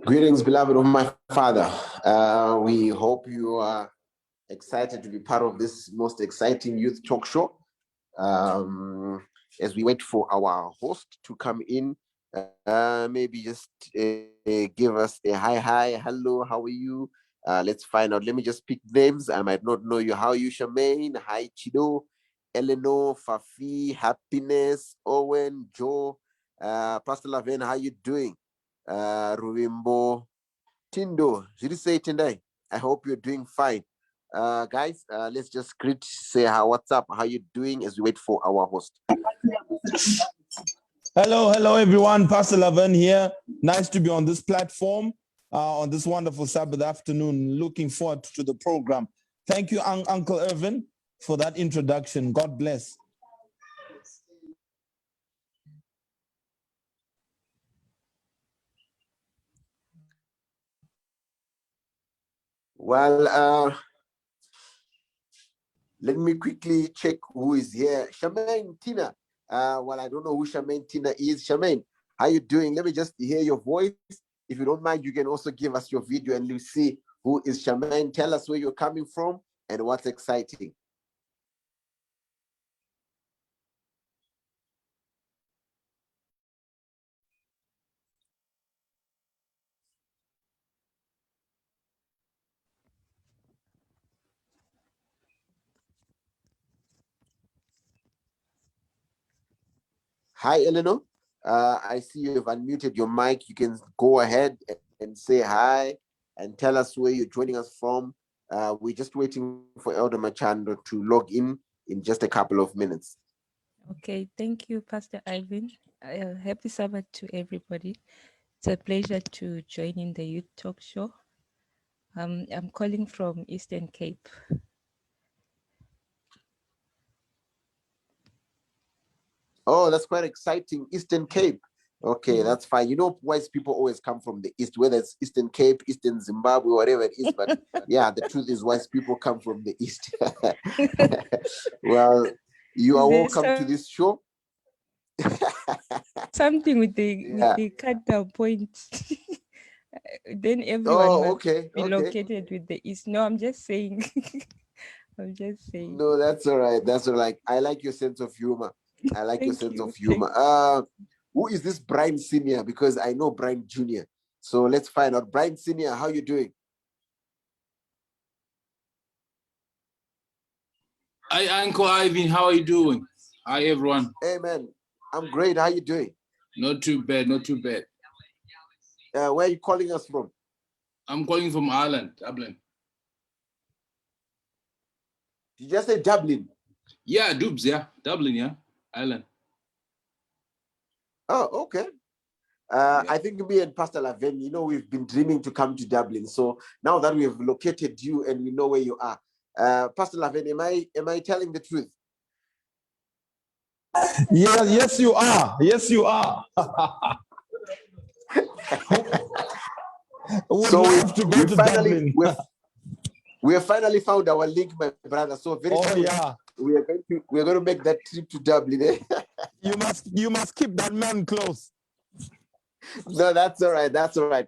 Greetings, beloved of my Father. We hope you are excited to be part of this most exciting youth talk show. As we wait for our host to come in, maybe just give us a hi, hello, how are you? Let's find out. Let me just pick names. I might not know you. How are you, Charmaine? Hi, Chido, Eleanor, Fafi, Happiness, Owen, Joe, Pastor Laven, how you doing? Ruvimbo, Tindo, did you say Tindai? I hope you're doing fine. Guys, let's just say what's up, how you doing as we wait for our host. Hello everyone, Pastor Laven here. Nice to be on this platform on this wonderful Sabbath afternoon. Looking forward to the program. Thank you, Uncle Irvin, for that introduction. God bless. Well, let me quickly check who is here. Charmaine Tina. Well, I don't know who Charmaine Tina is. Charmaine, how you doing? Let me just hear your voice. If you don't mind, you can also give us your video and we'll see who is Charmaine. Tell us where you're coming from and what's exciting. Hi, Eleanor. I see you've unmuted your mic. You can go ahead and say hi and tell us where you're joining us from. We're just waiting for Elder Machando to log in just a couple of minutes. Okay, thank you, Pastor Ivan. Happy Sabbath to everybody. It's a pleasure to join in the Youth Talk Show. I'm calling from Eastern Cape. Oh, that's quite exciting. Eastern Cape. Okay, that's fine. You know, wise people always come from the East, whether it's Eastern Cape, Eastern Zimbabwe, whatever it is. But yeah, the truth is wise people come from the East. Well, you are welcome to this show. Something with the cardinal point. Then everyone must be located with the East. No, I'm just saying. I'm just saying. No, that's all right. That's all right. I like your sense of humor. I like your sense of humor. Who is this Brian Senior? Because I know Brian Jr. So let's find out. Brian Senior, how you doing? Hi, Uncle Ivan. How are you doing? Hi, everyone. Hey, man. I'm great. How you doing? Not too bad. Not too bad. Where are you calling us from? I'm calling from Ireland, Dublin. Did you just say Dublin? Yeah, Dubs, yeah. Dublin, yeah. Ireland. Oh, okay. I think me and Pastor Laven, you know, we've been dreaming to come to Dublin. So now that we have located you and we know where you are, Pastor Laven, am I telling the truth? Yeah, yes, you are. Yes, you are. So we have finally found our link, my brother. So very soon, we're going to make that trip to Dublin. You must keep that man close. No, that's all right. That's all right.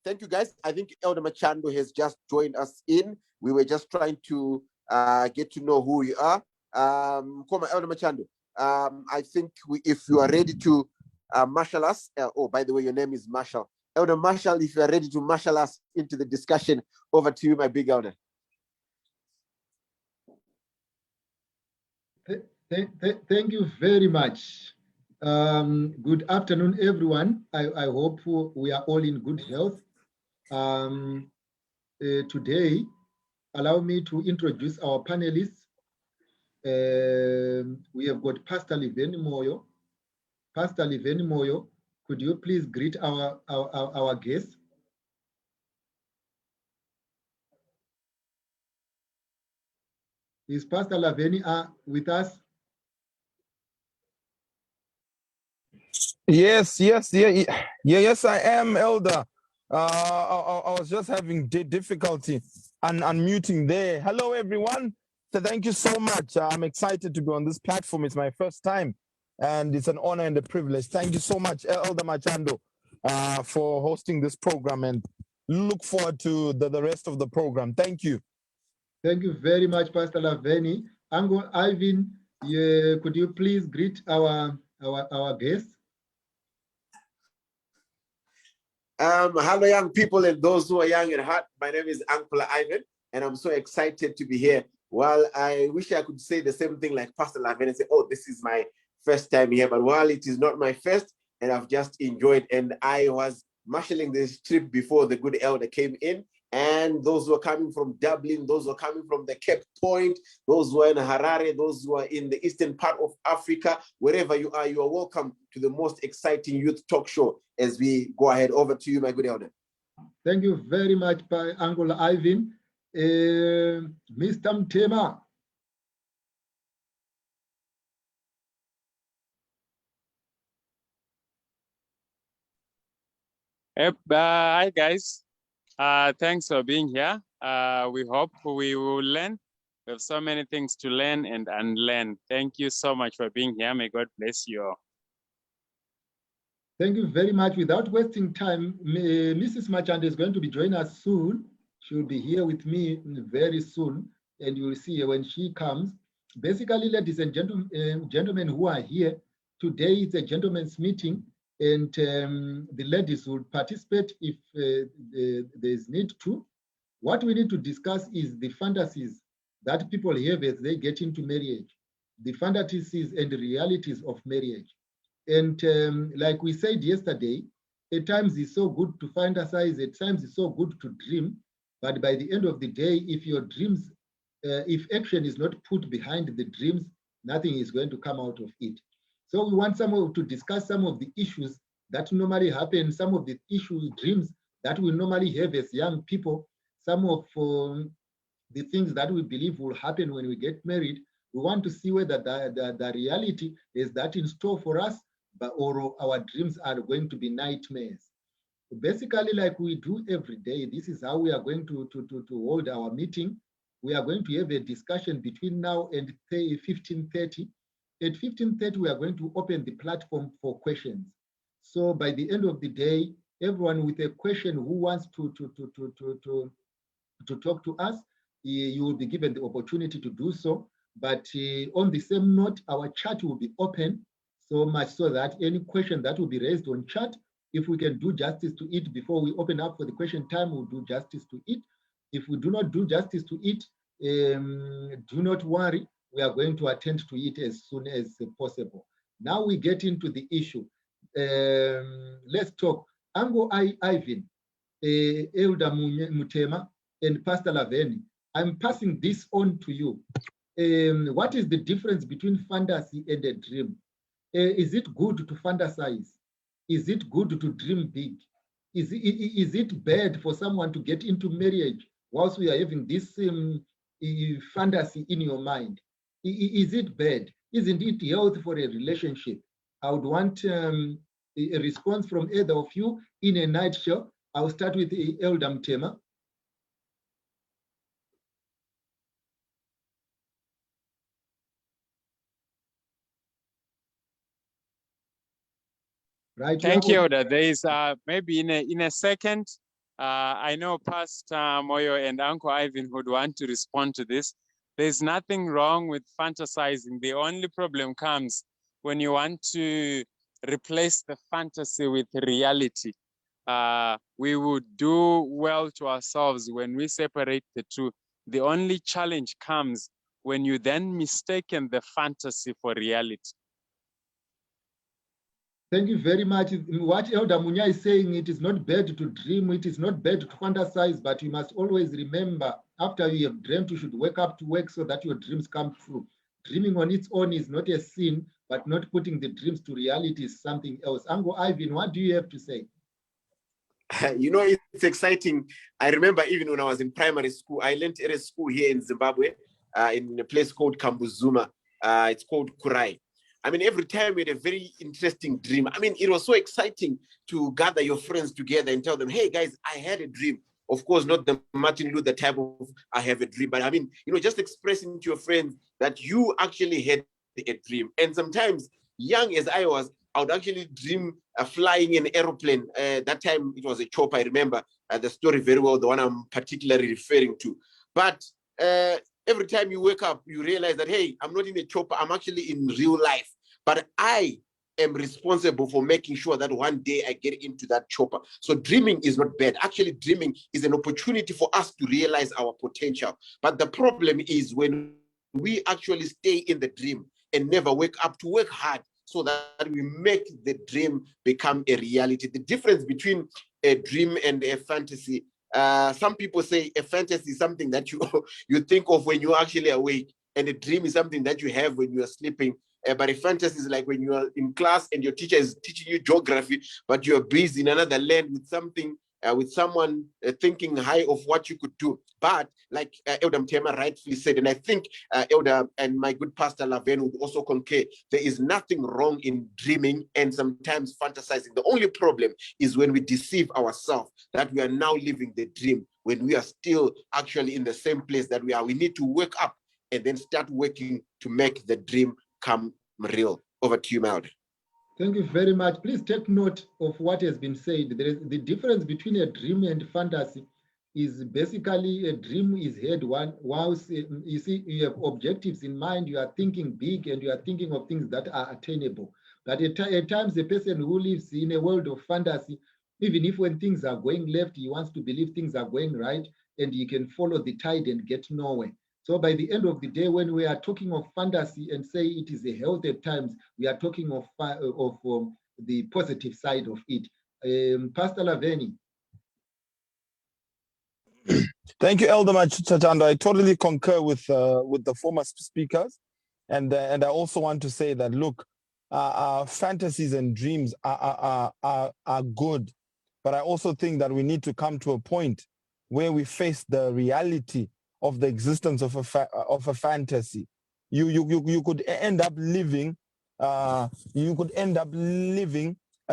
Thank you, guys. I think Elder Machando has just joined us in. We were just trying to get to know who you are. Come on, Elder Machando. I think if you are ready to marshal us. Oh, by the way, your name is Marshall. Elder Marshall, if you are ready to marshal us into the discussion, over to you, my big elder. Thank you very much. Good afternoon, everyone. I hope we are all in good health. Today, allow me to introduce our panelists. We have got Pastor Laven Moyo. Pastor Laven Moyo, could you please greet our guests? Is Pastor Laven with us? Yes, I am, Elder. I was just having difficulty unmuting there. Hello, everyone. So thank you so much. I'm excited to be on this platform. It's my first time, and it's an honor and a privilege. Thank you so much, Elder Machando. for hosting this program, and look forward to the rest of the program. Thank you. Thank you very much, Pastor Laveni. Uncle Ivan, could you please greet our guests? Hello, young people and those who are young at heart. My name is Uncle Ivan, and I'm so excited to be here. Well, I wish I could say the same thing like Pastor Laveni and say, oh, this is my first time here. But while it is not my first, and I've just enjoyed, and I was marshalling this trip before the good elder came in, and those who are coming from Dublin, those who are coming from the Cape Point, those who are in Harare, those who are in the eastern part of Africa, wherever you are welcome to the most exciting youth talk show as we go ahead. Over to you, my good elder. Thank you very much, Uncle Ivan. Mr. Mtema. Hi, guys. Thanks for being here. We hope we will learn. We have so many things to learn and unlearn. Thank you so much for being here. May God bless you all. Thank you very much. Without wasting time, Mrs. Machand is going to be joining us soon. She will be here with me very soon, and you will see her when she comes. Basically, ladies and gentlemen who are here, today is a gentleman's meeting, and the ladies will participate if there is need to. What we need to discuss is the fantasies that people have as they get into marriage, the fantasies and the realities of marriage. And like we said yesterday, at times it's so good to fantasize, at times it's so good to dream, but by the end of the day, if your dreams, if action is not put behind the dreams, nothing is going to come out of it. So we want someone to discuss some of the issues that normally happen, some of the issues, dreams that we normally have as young people, some of the things that we believe will happen when we get married. We want to see whether the reality is that in store for us, or our dreams are going to be nightmares. Basically, like we do every day, this is how we are going to hold our meeting. We are going to have a discussion between now and 15:30. At 15:30, we are going to open the platform for questions. So by the end of the day, everyone with a question who wants to talk to us, you will be given the opportunity to do so. But on the same note, our chat will be open so much so that any question that will be raised on chat, if we can do justice to it before we open up for the question time, we'll do justice to it. If we do not do justice to it, do not worry, we are going to attend to it as soon as possible. Now we get into the issue. Let's talk. Uncle Ivan, Elder Mutema, and Pastor Laveni, I'm passing this on to you. What is the difference between fantasy and a dream? Is it good to fantasize? Is it good to dream big? Is it bad for someone to get into marriage whilst we are having this fantasy in your mind? Is it bad? Isn't it healthy for a relationship? I would want a response from either of you in a nutshell. I'll start with Elder Mtema. Right. Thank you, Elder. There is maybe in a second, I know Pastor Moyo and Uncle Ivan would want to respond to this. There's nothing wrong with fantasizing. The only problem comes when you want to replace the fantasy with reality. We would do well to ourselves when we separate the two. The only challenge comes when you then mistaken the fantasy for reality. Thank you very much. What Elder Munya is saying, it is not bad to dream, it is not bad to fantasize, but you must always remember, after you have dreamt, you should wake up to work so that your dreams come true. Dreaming on its own is not a sin, but not putting the dreams to reality is something else. Uncle Ivan, what do you have to say? You know, it's exciting. I remember even when I was in primary school, I learned at a school here in Zimbabwe, in a place called Kambuzuma. It's called Kurai. I mean, every time we had a very interesting dream. I mean, it was so exciting to gather your friends together and tell them, hey, guys, I had a dream. Of course, not the Martin Luther type of I have a dream, but I mean, you know, just expressing to your friends that you actually had a dream. And sometimes, young as I was, I would actually dream flying an aeroplane. That time it was a chopper. I remember the story very well, the one I'm particularly referring to. But every time you wake up, you realize that, hey, I'm not in a chopper. I'm actually in real life. But I am responsible for making sure that one day I get into that chopper. So dreaming is not bad. Actually, dreaming is an opportunity for us to realize our potential. But the problem is when we actually stay in the dream and never wake up to work hard so that we make the dream become a reality. The difference between a dream and a fantasy, some people say a fantasy is something that you think of when you're actually awake, and a dream is something that you have when you are sleeping. But a fantasy is like when you are in class and your teacher is teaching you geography, but you are busy in another land with something, with someone thinking high of what you could do. But like Elder Mtema rightfully said, and I think Elder and my good pastor Laven would also concur, there is nothing wrong in dreaming and sometimes fantasizing. The only problem is when we deceive ourselves that we are now living the dream, when we are still actually in the same place that we are. We need to wake up and then start working to make the dream come real. Over to you, Maud. Thank you very much. Please take note of what has been said. There is the difference between a dream and fantasy is basically a dream is had whilst you see you have objectives in mind, you are thinking big and you are thinking of things that are attainable. But at times the person who lives in a world of fantasy, even if when things are going left, he wants to believe things are going right and he can follow the tide and get nowhere. So by the end of the day, when we are talking of fantasy and say it is a health at times, we are talking of the positive side of it. Pastor Laveni. Thank you, Elder Chachando. I totally concur with the former speakers, and I also want to say that look, fantasies and dreams are good, but I also think that we need to come to a point where we face the reality of the existence of a fantasy. You could end up living a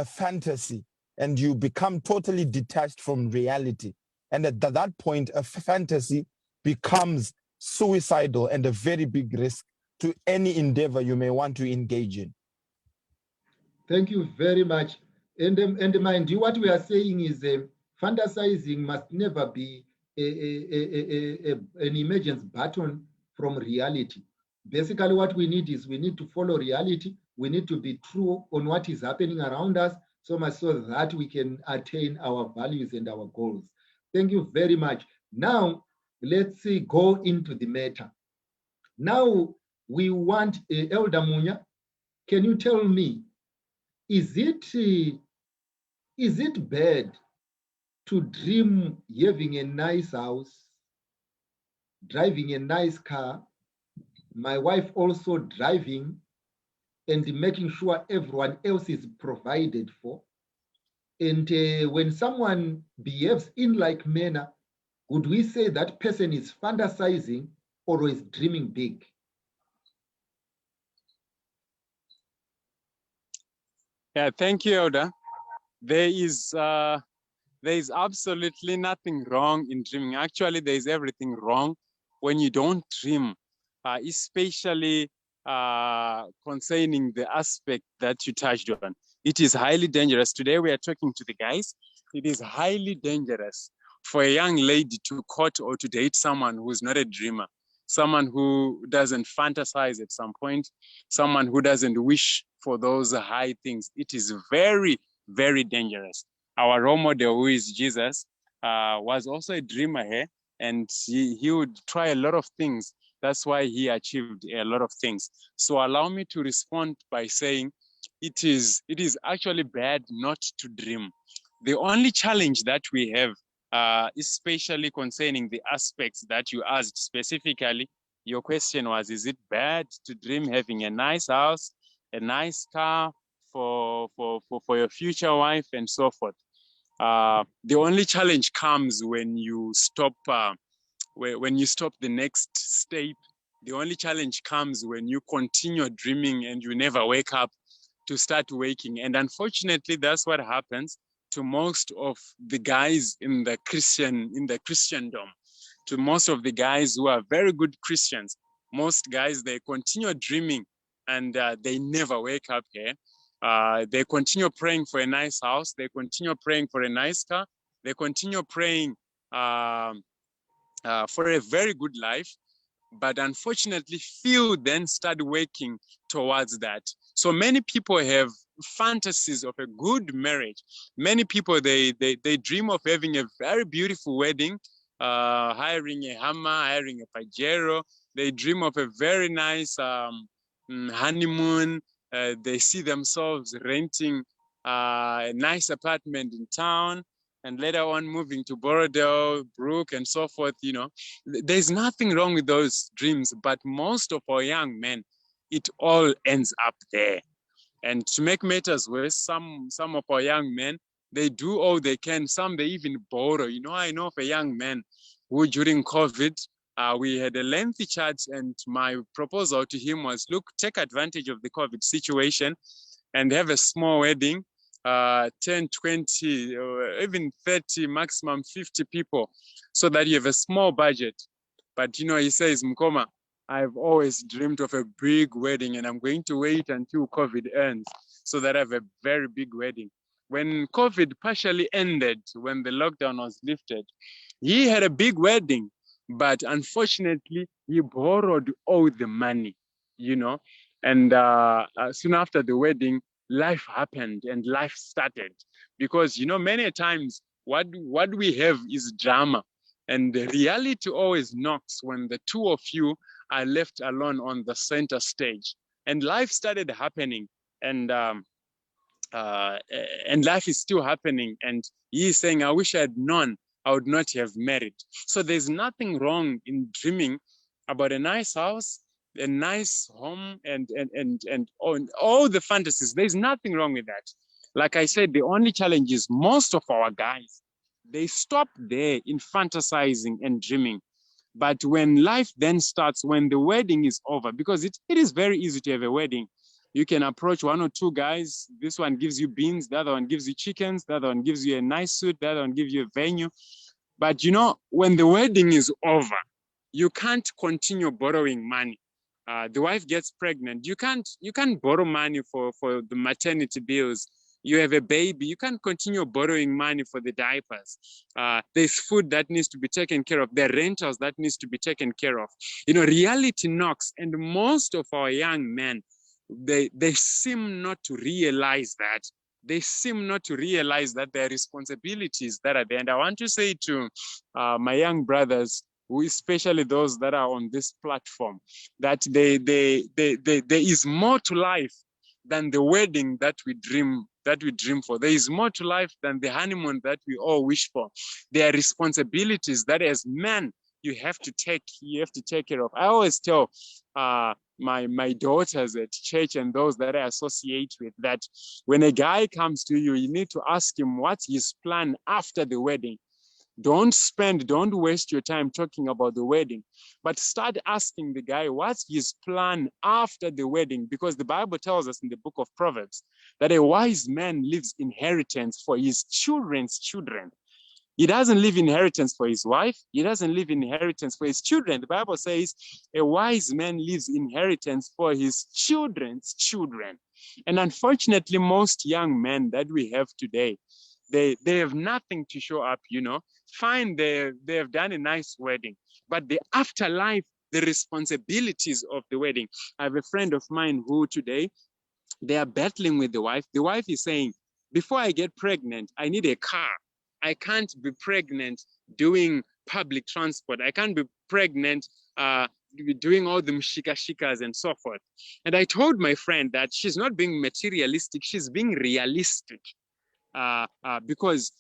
fantasy, and you become totally detached from reality. And at that point, a fantasy becomes suicidal and a very big risk to any endeavor you may want to engage in. Thank you very much. And mind you, what we are saying is fantasizing must never be an emergence button from reality. Basically, what we need is we need to follow reality. We need to be true on what is happening around us so much so that we can attain our values and our goals. Thank you very much. Now, let's go into the matter. Now, we want Elder Munya. Can you tell me, is it bad to dream having a nice house, driving a nice car, my wife also driving, and making sure everyone else is provided for? And when someone behaves in like manner, would we say that person is fantasizing or is dreaming big? Yeah, thank you, Elder. There is absolutely nothing wrong in dreaming. Actually, there is everything wrong when you don't dream, especially concerning the aspect that you touched on. It is highly dangerous. Today we are talking to the guys. It is highly dangerous for a young lady to court or to date someone who's not a dreamer, someone who doesn't fantasize at some point, someone who doesn't wish for those high things. It is very, very dangerous. Our role model, who is Jesus, was also a dreamer here, and he would try a lot of things. That's why he achieved a lot of things. So allow me to respond by saying it is actually bad not to dream. The only challenge that we have, especially concerning the aspects that you asked specifically, your question was, is it bad to dream having a nice house, a nice car for your future wife and so forth? The only challenge comes when you stop the next step. The only challenge comes when you continue dreaming and you never wake up to start waking. And unfortunately, that's what happens to most of the guys in the Christendom, to most of the guys who are very good Christians. Most guys, they continue dreaming and they never wake up here. They continue praying for a nice house. They continue praying for a nice car. They continue praying for a very good life. But unfortunately, few then start working towards that. So many people have fantasies of a good marriage. Many people, they dream of having a very beautiful wedding, hiring a Hummer, hiring a Pajero. They dream of a very nice honeymoon. They see themselves renting a nice apartment in town, and later on moving to Bordeaux, Brook, and so forth. You know, there's nothing wrong with those dreams, but most of our young men, it all ends up there. And to make matters worse, some of our young men, they do all they can. Some they even borrow. You know, I know of a young man who during COVID, we had a lengthy chat, and my proposal to him was, look, take advantage of the COVID situation and have a small wedding, 10, 20, or even 30, maximum 50 people, so that you have a small budget. But, you know, he says, Mkoma, I've always dreamed of a big wedding, and I'm going to wait until COVID ends so that I have a very big wedding. When COVID partially ended, when the lockdown was lifted, he had a big wedding, but unfortunately, he borrowed all the money, you know, and soon after the wedding, life happened and life started. Because, you know, many times what we have is drama, and the reality always knocks when the two of you are left alone on the center stage. And life started happening, and life is still happening. And he is saying, I wish I had known, I would not have married. So there's nothing wrong in dreaming about a nice house, a nice home, and all the fantasies. There's nothing wrong with that. Like I said, the only challenge is most of our guys, they stop there in fantasizing and dreaming. But when life then starts, when the wedding is over, because it is very easy to have a wedding. You can approach one or two guys. This one gives you beans, the other one gives you chickens, the other one gives you a nice suit, the other one gives you a venue. But you know, when the wedding is over, you can't continue borrowing money. The wife gets pregnant. You can't borrow money for the maternity bills. You have a baby, you can't continue borrowing money for the diapers. There's food that needs to be taken care of. There are rentals that needs to be taken care of. You know, reality knocks, and most of our young men, they seem not to realize that. They seem not to realize that there are responsibilities that are there. And I want to say to my young brothers, especially those that are on this platform, that there is more to life than the wedding that we dream for. There is more to life than the honeymoon that we all wish for. There are responsibilities that as men you have to take care of. I always tell my daughters at church and those that I associate with that when a guy comes to you, you need to ask him what's his plan after the wedding. Don't waste your time talking about the wedding, but start asking the guy what's his plan after the wedding, because the Bible tells us in the book of Proverbs that a wise man leaves inheritance for his children's children. He doesn't leave inheritance for his wife. He doesn't leave inheritance for his children. The Bible says a wise man leaves inheritance for his children's children. And unfortunately, most young men that we have today, they have nothing to show up, you know. Fine, they have done a nice wedding, but the afterlife, the responsibilities of the wedding. I have a friend of mine who today, they are battling with the wife. The wife is saying, before I get pregnant, I need a car. I can't be pregnant doing public transport. I can't be pregnant doing all the mshika-shikas and so forth. And I told my friend that she's not being materialistic, she's being realistic. Because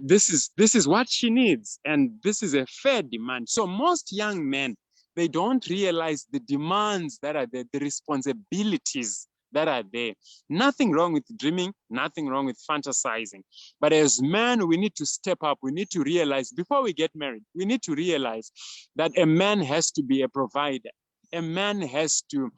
this is what she needs, and this is a fair demand. So most young men, they don't realize the demands that are there, the responsibilities that are there. Nothing wrong with dreaming, nothing wrong with fantasizing. But as men, we need to step up. We need to realize before we get married, we need to realize that a man has to be a provider. A man has to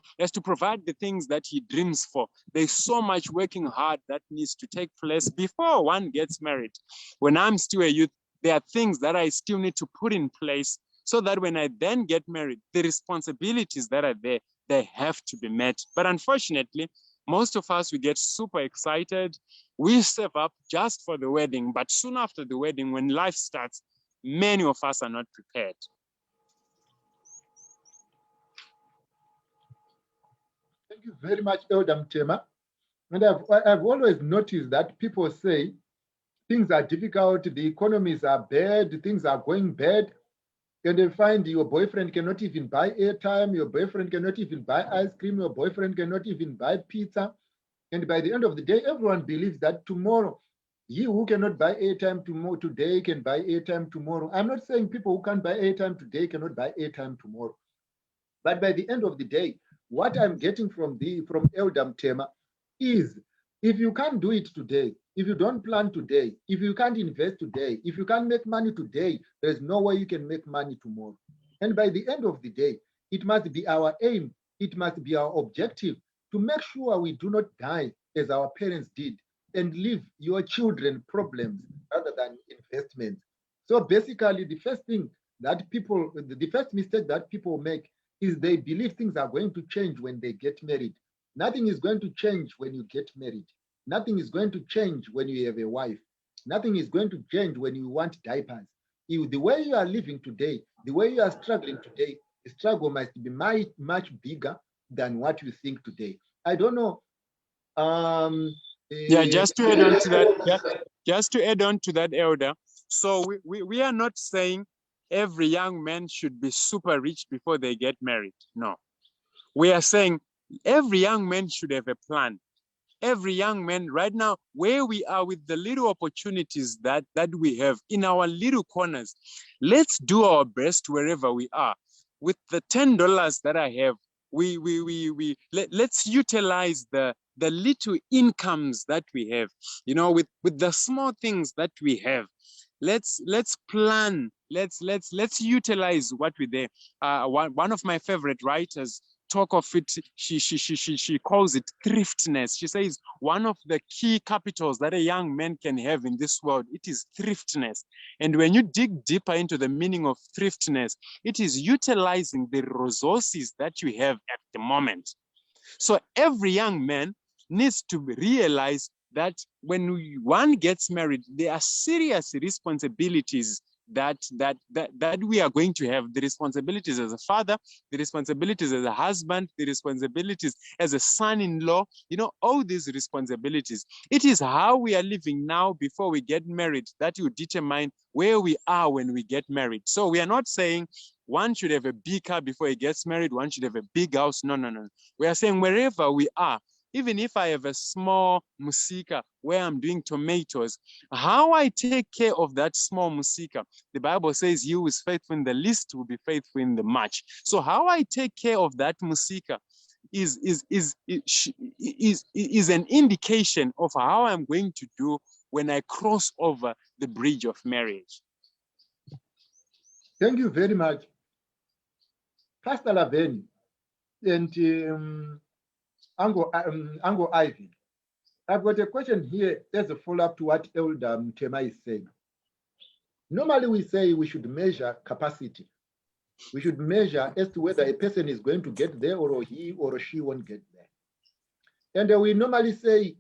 provide the things that he dreams for. There's so much working hard that needs to take place before one gets married. When I'm still a youth, there are things that I still need to put in place so that when I then get married, the responsibilities that are there, they have to be met. But unfortunately, Most of us, we get super excited. We save up just for the wedding, but soon after the wedding, when life starts, many of us are not prepared. Thank you very much, Elder Mtema. And I've always noticed that people say things are difficult, the economies are bad, things are going bad, and they find your boyfriend cannot even buy airtime, your boyfriend cannot even buy ice cream, your boyfriend cannot even buy pizza. And by the end of the day, everyone believes that tomorrow, he who cannot buy airtime today can buy airtime tomorrow. I'm not saying people who can't buy airtime today cannot buy airtime tomorrow. But by the end of the day, what I'm getting from Elder Mtema is, if you can't do it today, if you don't plan today, if you can't invest today, if you can't make money today, there's no way you can make money tomorrow. And by the end of the day, it must be our aim, it must be our objective to make sure we do not die as our parents did and leave your children problems rather than investments. So basically, the first mistake that people make is they believe things are going to change when they get married. Nothing is going to change when you get married. Nothing is going to change when you have a wife. Nothing is going to change when you want diapers. The way you are living today, the way you are struggling today, the struggle must be much bigger than what you think today. I don't know. Just to add on to that, just to add on to that, Elder. So we are not saying every young man should be super rich before they get married. No. We are saying every young man should have a plan. Every young man right now, where we are with the little opportunities that we have in our little corners, let's do our best wherever we are. With the $10 that I have, let's utilize the little incomes that we have, with the small things that we have. Let's plan. Let's utilize what we there. One of my favorite writers talk of it. She calls it thriftness. She says one of the key capitals that a young man can have in this world, it is thriftness. And when you dig deeper into the meaning of thriftness, it is utilizing the resources that you have at the moment. So every young man needs to realize that when one gets married, there are serious responsibilities that we are going to have. The responsibilities as a father, the responsibilities as a husband, the responsibilities as a son-in-law, all these responsibilities. It is how we are living now before we get married that will determine where we are when we get married. So we are not saying one should have a big car before he gets married, one should have a big house. No. We are saying wherever we are, even if I have a small musika where I'm doing tomatoes, how I take care of that small musika. The Bible says, "You who is faithful in the least will be faithful in the much." So how I take care of that musika is an indication of how I'm going to do when I cross over the bridge of marriage. Thank you very much, Pastor Laveni and Uncle Ivy. I've got a question here as a follow-up to what Elder Mtema is saying. Normally we say we should measure capacity. We should measure as to whether a person is going to get there or he or she won't get there. And we normally say,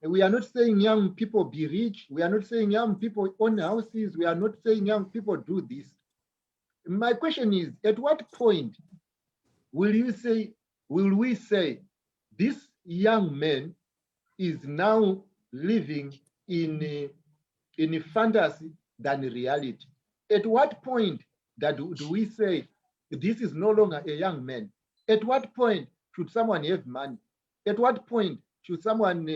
we are not saying young people be rich. We are not saying young people own houses. We are not saying young people do this. My question is, at what point will we say this young man is now living in a fantasy than reality? At what point do we say this is no longer a young man? At what point should someone have money? At what point should someone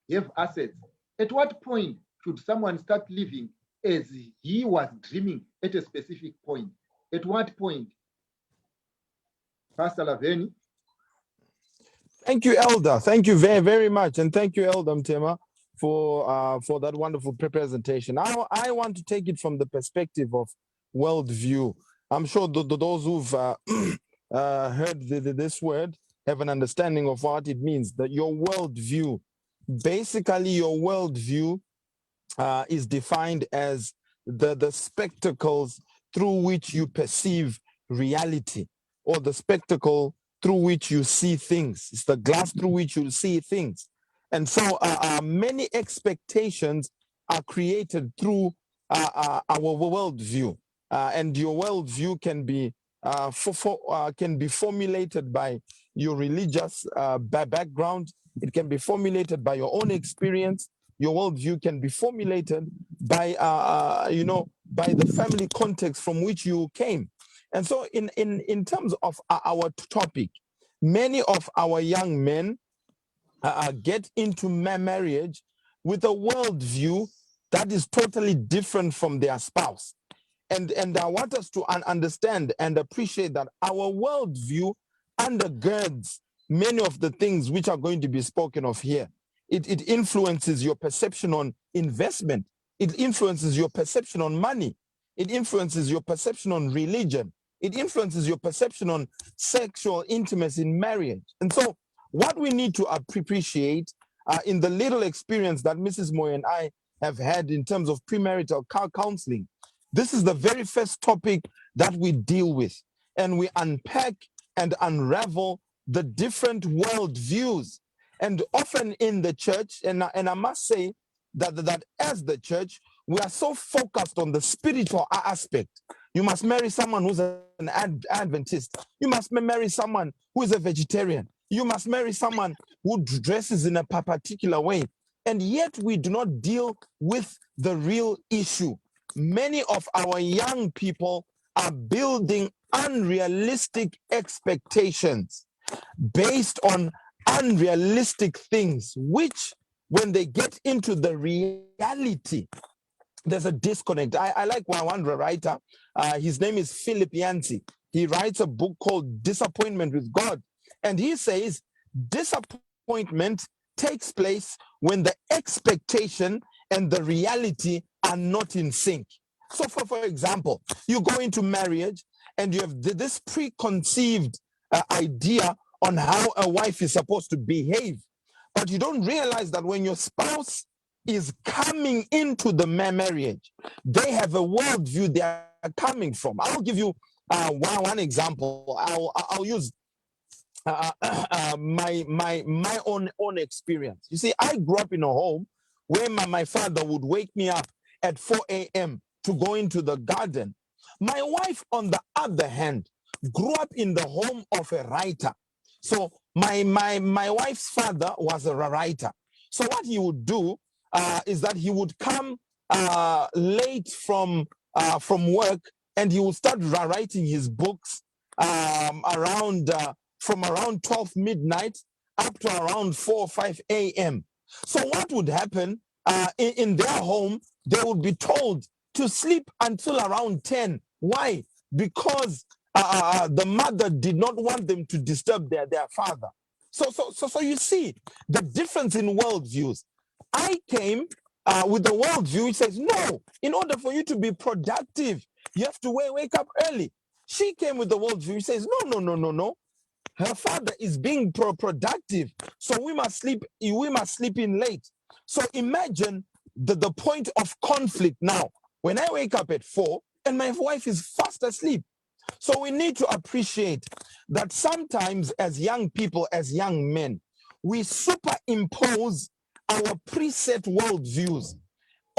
have assets? At what point should someone start living as he was dreaming at a specific point? At what point? Pastor Laveni? Thank you, Elder. Thank you very, very much. And thank you, Elder Mtema, for that wonderful presentation. I want to take it from the perspective of worldview. I'm sure those who've heard this word have an understanding of what it means, that your worldview, basically your worldview is defined as the spectacles through which you perceive reality, or the spectacle through which you see things. It's the glass through which you see things. And so many expectations are created through our worldview. And your worldview can be formulated by your religious background. It can be formulated by your own experience. Your worldview can be formulated by by the family context from which you came. And so in terms of our topic, many of our young men get into marriage with a worldview that is totally different from their spouse. And I want us to understand and appreciate that our worldview undergirds many of the things which are going to be spoken of here. It influences your perception on investment. It influences your perception on money. It influences your perception on religion. It influences your perception on sexual intimacy in marriage. And so what we need to appreciate in the little experience that Mrs. Moy and I have had in terms of premarital counseling, this is the very first topic that we deal with. And we unpack and unravel the different worldviews. And often in the church, and I must say that as the church, we are so focused on the spiritual aspect. You must marry someone who's an Adventist. You must marry someone who is a vegetarian. You must marry someone who dresses in a particular way. And yet we do not deal with the real issue. Many of our young people are building unrealistic expectations based on unrealistic things, which when they get into the reality, there's a disconnect. I like one writer. His name is Philip Yancey. He writes a book called Disappointment with God. And he says disappointment takes place when the expectation and the reality are not in sync. So for example, you go into marriage and you have this preconceived idea on how a wife is supposed to behave, but you don't realize that when your spouse is coming into the marriage, they have a worldview they are coming from. I'll give you one example. I'll use my own experience. You see, I grew up in a home where my father would wake me up at 4 a.m. to go into the garden. My wife, on the other hand, grew up in the home of a writer. So my wife's father was a writer. So what he would do is that he would come late from work, and he would start writing his books from around 12 midnight up to around 4 or 5 a.m. So what would happen in their home? They would be told to sleep until around 10. Why? Because the mother did not want them to disturb their father. So you see the difference in worldviews. I came with the worldview which says, no, in order for you to be productive, you have to wake up early. She came with the worldview which says, no. Her father is being productive, so we must sleep in late. So imagine the point of conflict now. When I wake up at 4 and my wife is fast asleep. So we need to appreciate that sometimes as young people, as young men, we superimpose our preset worldviews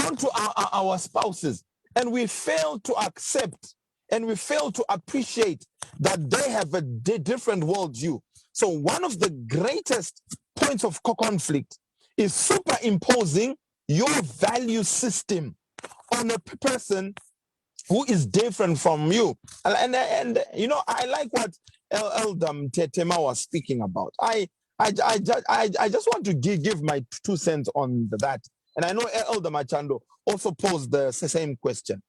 onto our spouses, and we fail to accept and we fail to appreciate that they have a different worldview. So one of the greatest points of conflict is superimposing your value system on a person who is different from you. And you know, I like what Elder Tetema was speaking about. I just want to give my 2 cents on that. And I know Elder Machando also posed the same question.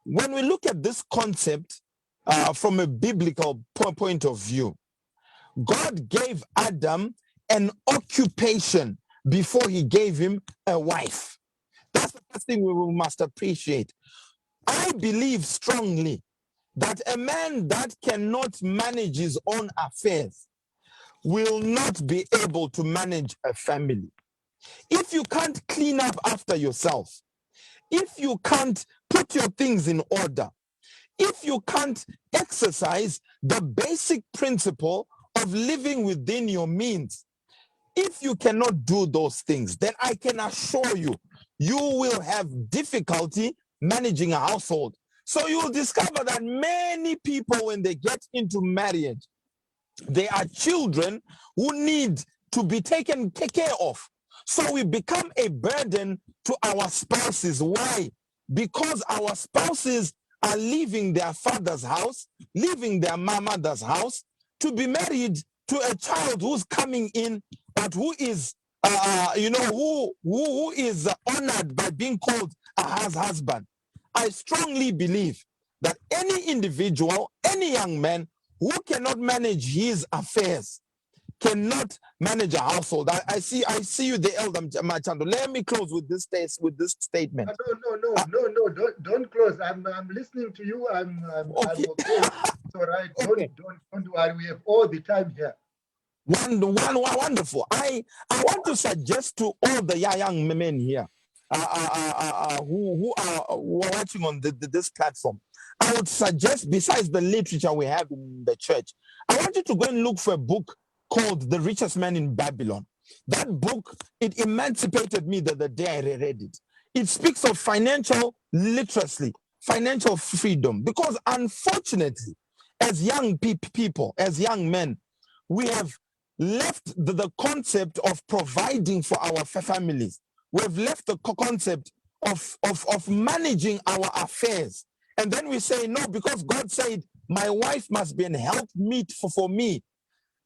When we look at this concept from a biblical point of view, God gave Adam an occupation before he gave him a wife. That's the first thing we must appreciate. I believe strongly that a man that cannot manage his own affairs will not be able to manage a family. If you can't clean up after yourself, if you can't put your things in order, if you can't exercise the basic principle of living within your means. If you cannot do those things, then I can assure you, you will have difficulty managing a household. So you'll discover that many people, when they get into marriage, they are children who need to be taken care of. So we become a burden to our spouses. Why? Because our spouses are leaving their father's house, leaving their mother's house to be married to a child who's coming in, but who is, who is honored by being called a husband. I strongly believe that any individual, any young man who cannot manage his affairs cannot manage a household. I see you, the elder Machando. Let me close with this statement. No, don't close. I'm listening to you. I'm okay. It's all right. Okay. Don't worry. We have all the time here. Wonderful. I want to suggest to all the young men here who are watching on this platform, I would suggest, besides the literature we have in the church, I want you to go and look for a book called The Richest Man in Babylon. That book, it emancipated me the day I read it. It speaks of financial literacy, financial freedom, because unfortunately, as young people, as young men, we have left the concept of providing for our families. We've left the concept of managing our affairs. And then we say, no, because God said, my wife must be an helpmeet for me.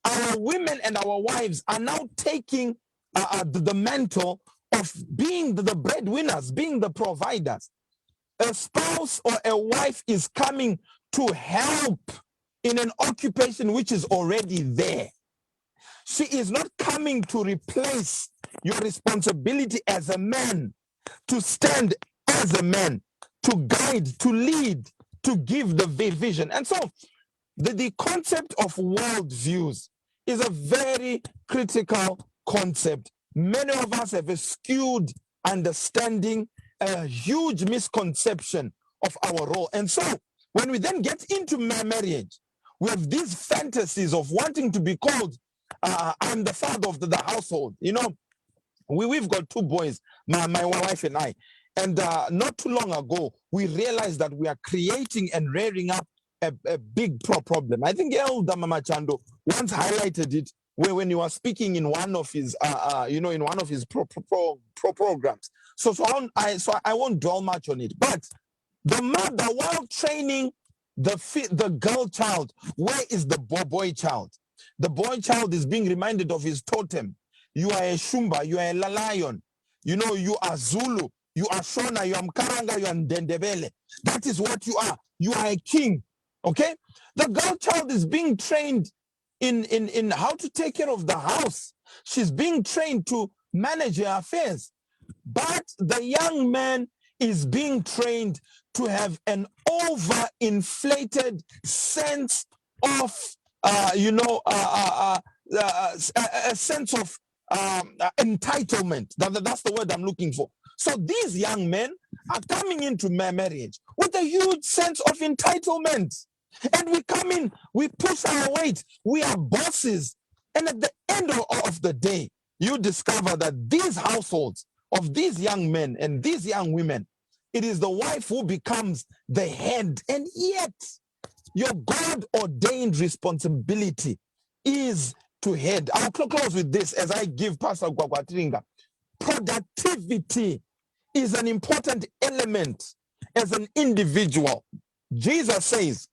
Our women and our wives are now taking the mantle of being the breadwinners, being the providers. A spouse or a wife is coming to help in an occupation which is already there. She is not coming to replace your responsibility as a man, to stand as a man, to guide, to lead, to give the vision. And so the concept of worldviews is a very critical concept. Many of us have a skewed understanding, a huge misconception of our role. And so when we then get into marriage, we have these fantasies of wanting to be called, I'm the father of the household. You know, we've got two boys, my wife and I. And not too long ago, we realized that we are creating and rearing up a big problem. I think Elder Mama Chando once highlighted it when he was speaking in one of his, in one of his programs. So I won't dwell much on it. But the mother, while training the girl child, where is the boy child? The boy child is being reminded of his totem. You are a Shumba, you are a lion. You know, you are Zulu, you are Shona, you are Mkaranga, you are Ndendebele. That is what you are. You are a king, okay? The girl child is being trained in how to take care of the house. She's being trained to manage her affairs. But the young man is being trained to have an overinflated sense of, a sense of entitlement. That's the word I'm looking for. So these young men are coming into marriage with a huge sense of entitlement. And we come in, we push our weight, we are bosses. And at the end of the day, you discover that these households of these young men and these young women, it is the wife who becomes the head. And yet, your God-ordained responsibility is to head. I'll close with this as I give Pastor Gwagwatringa. Productivity is an important element as an individual. Jesus says,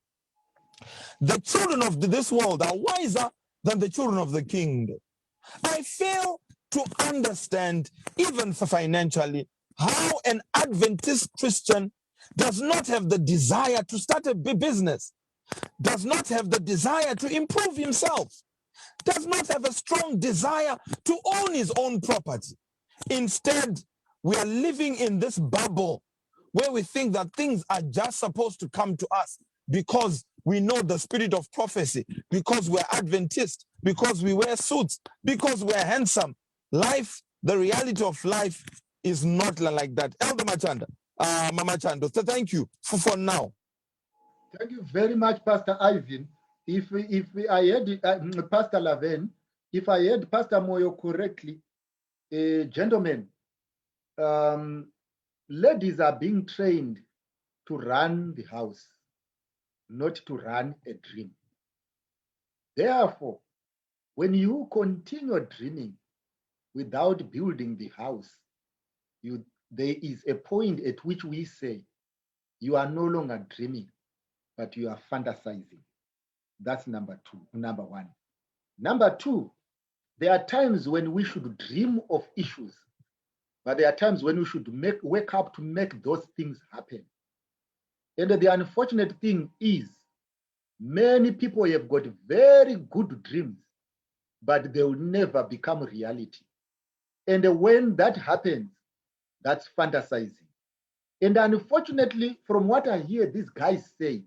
the children of this world are wiser than the children of the kingdom. I fail to understand, even financially, how an Adventist Christian does not have the desire to start a business, does not have the desire to improve himself, does not have a strong desire to own his own property. Instead, we are living in this bubble where we think that things are just supposed to come to us because we know the spirit of prophecy, because we're Adventist, because we wear suits, because we're handsome. Life, the reality of life is not like that. Elder Machanda, Mama Chando, so thank you for now. Thank you very much, Pastor Ivan. if I heard Pastor Laven, if I heard Pastor Moyo correctly, gentlemen, ladies are being trained to run the house, not to run a dream. Therefore, when you continue dreaming without building the house, there is a point at which we say you are no longer dreaming, but you are fantasizing. That's number one. Number two, there are times when we should dream of issues, but there are times when we should wake up to make those things happen. And the unfortunate thing is, many people have got very good dreams, but they will never become reality. And when that happens, that's fantasizing. And unfortunately, from what I hear these guys say,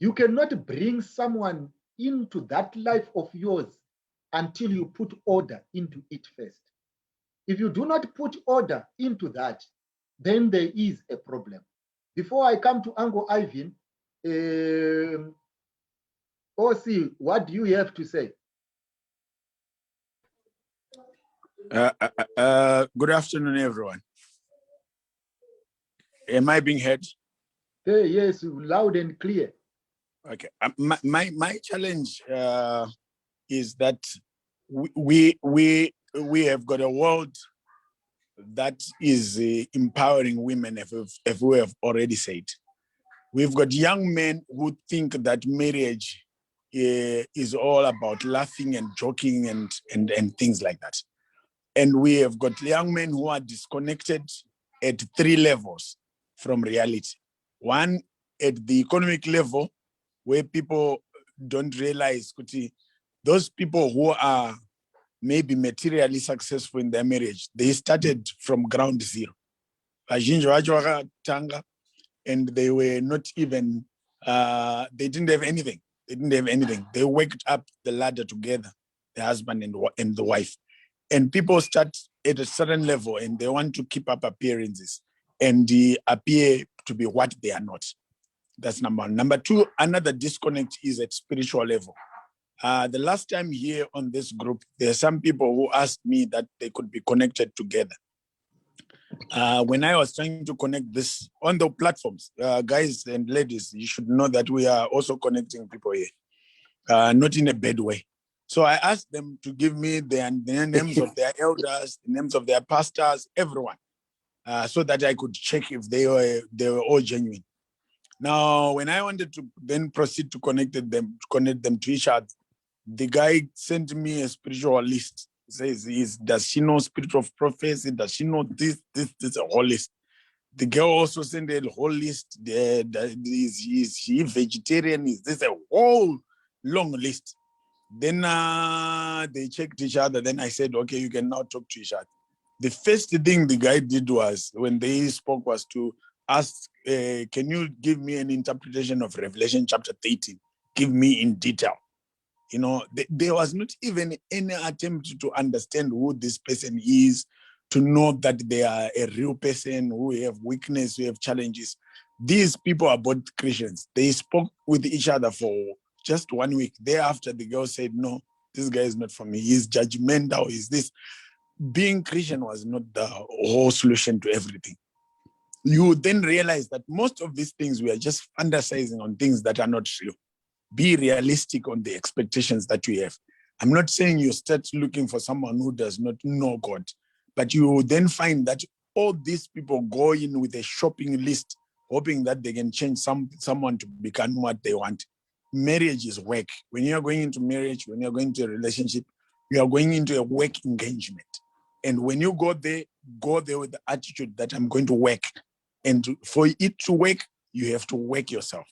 you cannot bring someone into that life of yours until you put order into it first. If you do not put order into that, then there is a problem. Before I come to Uncle Ivan, OC, what do you have to say? Good afternoon, everyone. Am I being heard? Yes, loud and clear. Okay. My challenge is that we have got a world that is empowering women, if we have already said. We've got young men who think that marriage is all about laughing and joking and things like that. And we have got young men who are disconnected at 3 levels from reality. One, at the economic level, where people don't realize those people who are maybe materially successful in their marriage, they started from ground zero. And they were not even, they didn't have anything. They worked up the ladder together, the husband and the wife. And people start at a certain level and they want to keep up appearances and appear to be what they are not. That's number one. Number two, another disconnect is at spiritual level. The last time here on this group, there are some people who asked me that they could be connected together. When I was trying to connect this on the platforms, guys and ladies, you should know that we are also connecting people here, not in a bad way. So I asked them to give me the names of their elders, the names of their pastors, everyone, so that I could check if they were all genuine. Now, when I wanted to then proceed to connect them to each other, the guy sent me a spiritual list. He says, does she know spirit of prophecy? Does she know this, a whole list? The girl also sent a whole list. Is she vegetarian? Is this a whole long list? Then they checked each other. Then I said, okay, you can now talk to each other. The first thing the guy did was, when they spoke, was to ask, can you give me an interpretation of Revelation chapter 13? Give me in detail. You know, there was not even any attempt to understand who this person is, to know that they are a real person who have weakness, who have challenges. These people are both Christians. They spoke with each other for just 1 week. Thereafter, the girl said, no, this guy is not for me. He's judgmental. He's this. Being Christian was not the whole solution to everything. You then realize that most of these things, we are just fantasizing on things that are not real. Be realistic on the expectations that you have. I'm not saying you start looking for someone who does not know God, but you will then find that all these people go in with a shopping list, hoping that they can change someone to become what they want. Marriage is work. When you're going into marriage, when you're going into a relationship, you are going into a work engagement. And when you go there with the attitude that I'm going to work. And for it to work, you have to work yourself.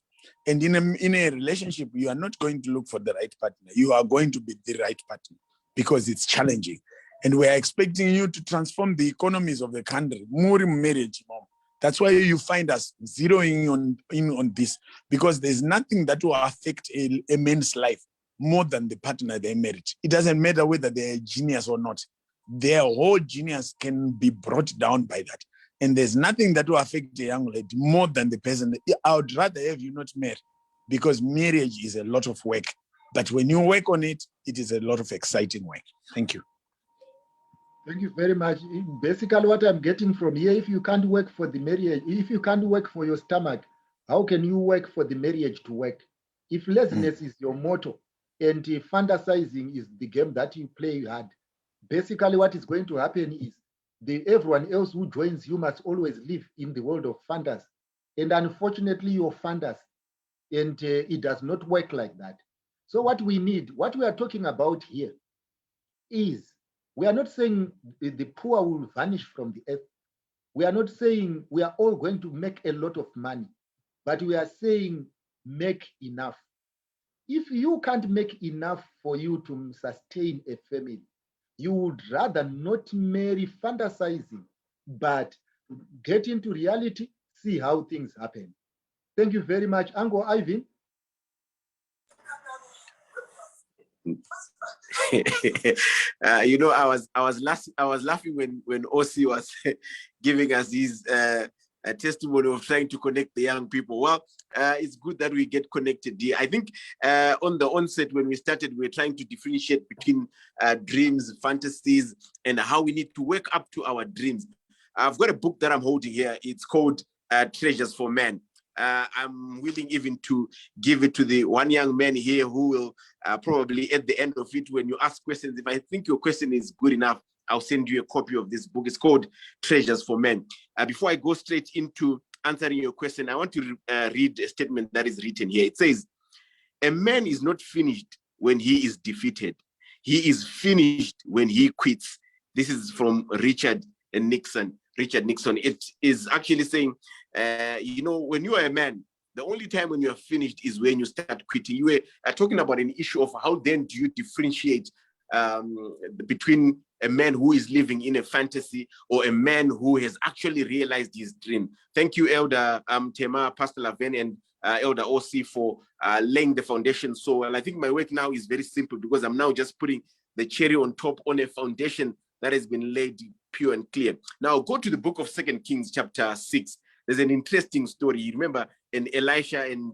And in a relationship, you are not going to look for the right partner. You are going to be the right partner because it's challenging. And we are expecting you to transform the economies of the country. More marriage, Mom. That's why you find us zeroing in on this, because there's nothing that will affect a man's life more than the partner they married. It doesn't matter whether they're a genius or not. Their whole genius can be brought down by that. And there's nothing that will affect a young lady more than the person. I would rather have you not marry, because marriage is a lot of work. But when you work on it, it is a lot of exciting work. Thank you. Thank you very much. Basically, what I'm getting from here, if you can't work for the marriage, if you can't work for your stomach, how can you work for the marriage to work? If laziness is your motto and fantasizing is the game that you play hard, basically what is going to happen is everyone else who joins you must always live in the world of fantasy. And unfortunately, you're fantasy, and it does not work like that. So what we need, what we are talking about here is, we are not saying the poor will vanish from the earth. We are not saying we are all going to make a lot of money, but we are saying make enough. If you can't make enough for you to sustain a family, you would rather not marry fantasizing, but get into reality, see how things happen. Thank you very much. Uncle Ivan. You know, I was laughing when OC was giving us his a testimony of trying to connect the young people. Well, it's good that we get connected here. I think on the onset, when we started, we were trying to differentiate between dreams, fantasies, and how we need to wake up to our dreams. I've got a book that I'm holding here. It's called Treasures for Men. I'm willing even to give it to the one young man here who will probably at the end of it, when you ask questions, if I think your question is good enough, I'll send you a copy of this book. It's called Treasures for Men. Before I go straight into answering your question, I want to read a statement that is written here. It says, "A man is not finished when he is defeated. He is finished when he quits." This is from Richard Nixon. It is actually saying, you know, when you are a man, the only time when you are finished is when you start quitting. You were talking about an issue of how then do you differentiate between a man who is living in a fantasy or a man who has actually realized his dream. Thank you, Elder Tema, Pastor Laven, and Elder OC for laying the foundation so well. I think my work now is very simple because I'm now just putting the cherry on top on a foundation that has been laid pure and clear. Now go to the book of 2 Kings chapter 6. There's an interesting story. You remember in Elisha and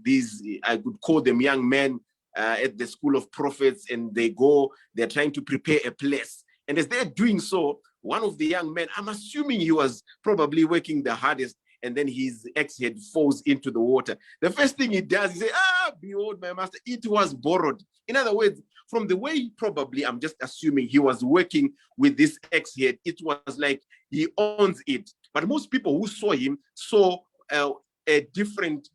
these, I could call them young men at the school of prophets, and they're trying to prepare a place. And as they're doing so, one of the young men, I'm assuming he was probably working the hardest, and then his axe head falls into the water. The first thing he does, he says, behold, my master, it was borrowed. In other words, from the way probably, I'm just assuming he was working with this axe head, it was like he owns it. But most people who saw him saw a different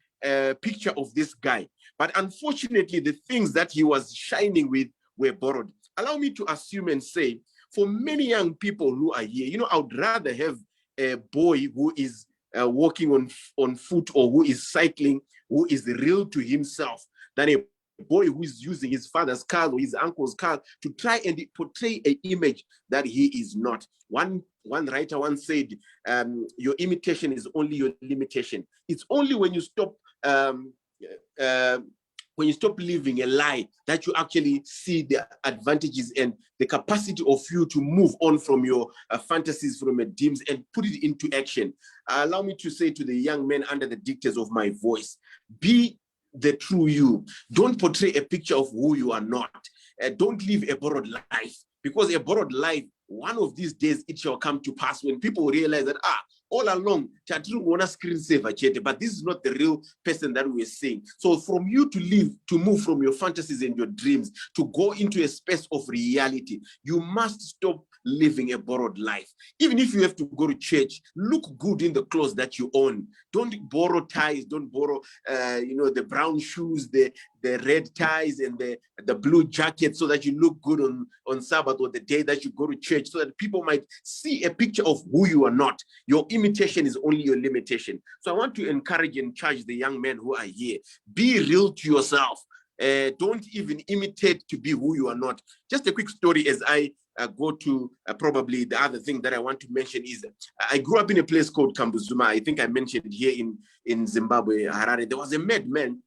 picture of this guy. But unfortunately, the things that he was shining with were borrowed. Allow me to assume and say, for many young people who are here, you know, I would rather have a boy who is walking on foot or who is cycling, who is real to himself, than a boy who is using his father's car or his uncle's car to try and portray an image that he is not. One writer once said, your imitation is only your limitation. It's only when you stop living a lie that you actually see the advantages and the capacity of you to move on from your fantasies, from your dreams, and put it into action. Allow me to say to the young men under the dictates of my voice, be the true you. Don't portray a picture of who you are not. Don't live a borrowed life, because a borrowed life, one of these days it shall come to pass when people realize that all along, but this is not the real person that we're seeing. So from you to move from your fantasies and your dreams to go into a space of reality, you must stop living a borrowed life. Even if you have to go to church, look good in the clothes that you own. Don't borrow ties, don't borrow the brown shoes, the red ties and the blue jacket, so that you look good on Sabbath or the day that you go to church, so that people might see a picture of who you are not. Your imitation is only your limitation. So I want to encourage and charge the young men who are here. Be real to yourself. Don't even imitate to be who you are not. Just a quick story as I go to probably the other thing that I want to mention is I grew up in a place called Kambuzuma. I think I mentioned here in Zimbabwe, Harare. There was a madman.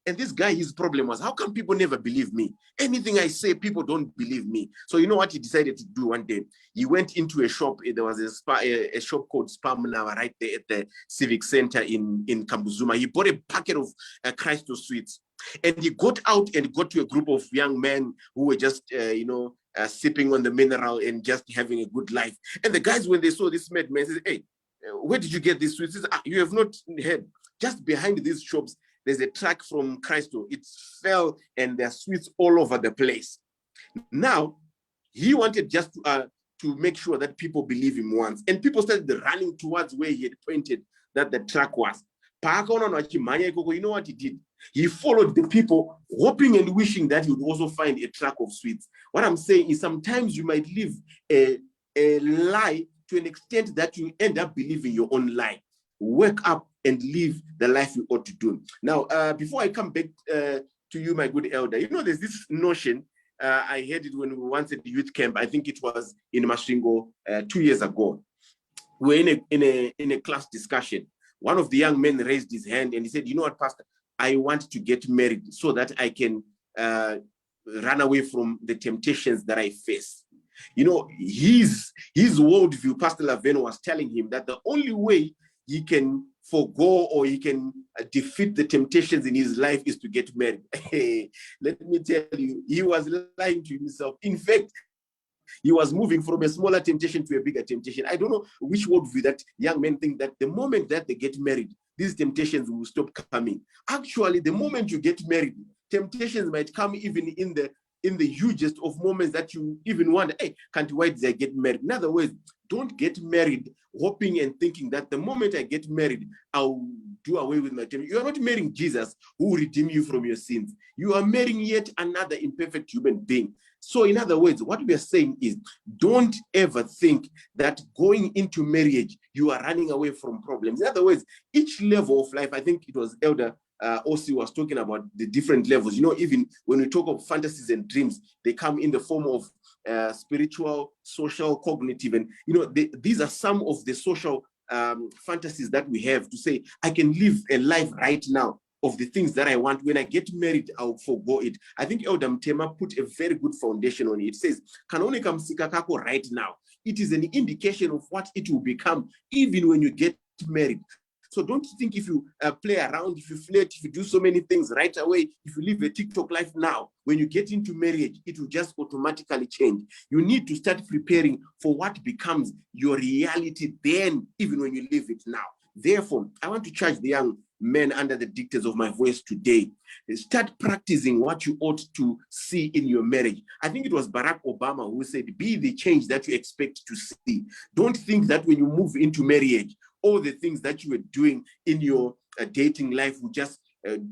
And this guy, his problem was, how come people never believe me? Anything I say, people don't believe me. So you know what he decided to do one day? He went into a shop. There was a shop called Spamnawa right there at the Civic Center in Kambuzuma. He bought a packet of Christo sweets. And he got out and got to a group of young men who were just, sipping on the mineral and just having a good life. And the guys, when they saw this madman, said, hey, where did you get this sweets? He said, you have not heard. Just behind these shops, there's a truck from Christo. It fell and there are sweets all over the place. Now, he wanted just to make sure that people believe him once. And people started running towards where he had pointed that the truck was. You know what he did? He followed the people, hoping and wishing that he would also find a truck of sweets. What I'm saying is sometimes you might live a lie to an extent that you end up believing your own lie. Wake up and live the life you ought to do. Now, before I come back to you, my good elder, there's this notion, I heard it when we were once at the youth camp. I think it was in Masvingo 2 years ago. We were in a class discussion. One of the young men raised his hand and he said, you know what, Pastor, I want to get married so that I can run away from the temptations that I face. His worldview, Pastor Laveno was telling him that the only way he can forgo or he can defeat the temptations in his life is to get married. Let me tell you, he was lying to himself. In fact, he was moving from a smaller temptation to a bigger temptation. I don't know which worldview that young men think that the moment that they get married, these temptations will stop coming. Actually, the moment you get married, temptations might come even in the hugest of moments that you even wonder, hey, why did I get married? In other words, don't get married hoping and thinking that the moment I get married, I'll do away with my temptation. You are not marrying Jesus who will redeem you from your sins. You are marrying yet another imperfect human being. So in other words, what we are saying is, don't ever think that going into marriage, you are running away from problems. In other words, each level of life, I think it was Elder Osi was talking about the different levels. Even when we talk of fantasies and dreams, they come in the form of spiritual, social, cognitive, and these are some of the social fantasies that we have to say, I can live a life right now of the things that I want. When I get married, I'll forgo it. I think Elder Mtema put a very good foundation on it. It says, kanone kamsika kako right now. It is an indication of what it will become even when you get married. So don't think if you play around, if you flirt, if you do so many things right away, if you live a TikTok life now, when you get into marriage, it will just automatically change. You need to start preparing for what becomes your reality then, even when you live it now. Therefore, I want to charge the young men under the dictates of my voice today. Start practicing what you ought to see in your marriage. I think it was Barack Obama who said, be the change that you expect to see. Don't think that when you move into marriage, all the things that you were doing in your dating life will just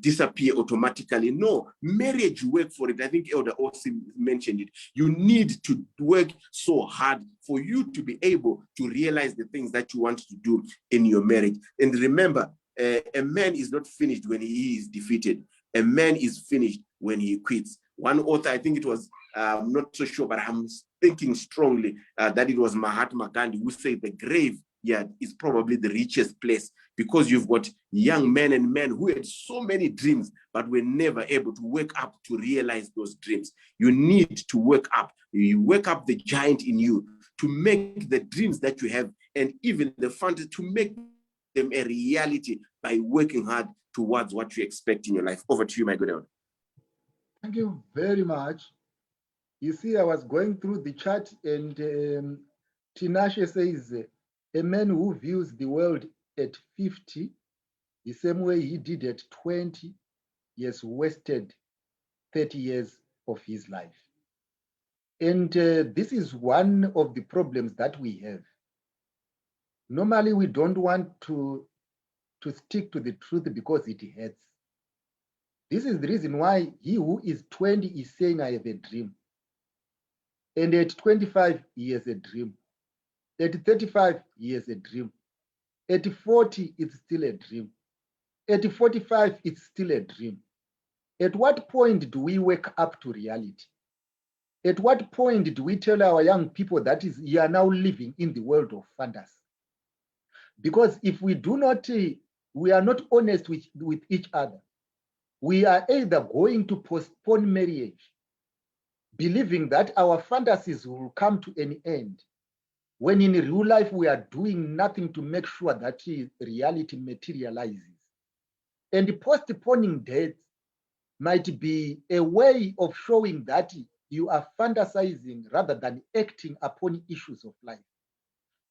disappear automatically. No, marriage, you work for it. I think Elder Osi mentioned it. You need to work so hard for you to be able to realize the things that you want to do in your marriage. And remember, a man is not finished when he is defeated. A man is finished when he quits. One author, I think it was, I'm not so sure, but I'm thinking strongly that it was Mahatma Gandhi who said the grave is probably the richest place, because you've got young men and men who had so many dreams, but were never able to wake up to realize those dreams. You need to wake up. You wake up the giant in you to make the dreams that you have and even the fantasy, to make them a reality by working hard towards what you expect in your life. Over to you, my good elder. Thank you very much. You see, I was going through the chat and Tinashe says, a man who views the world at 50, the same way he did at 20, he has wasted 30 years of his life. And this is one of the problems that we have. Normally, we don't want to stick to the truth because it hurts. This is the reason why he who is 20 is saying, I have a dream. And at 25, he has a dream. At 35, he has a dream. At 40, it's still a dream. At 45, it's still a dream. At what point do we wake up to reality? At what point do we tell our young people that is, you are now living in the world of fantasy? Because if we do not, we are not honest with each other, we are either going to postpone marriage, believing that our fantasies will come to an end, when in real life we are doing nothing to make sure that reality materializes. And postponing death might be a way of showing that you are fantasizing rather than acting upon issues of life.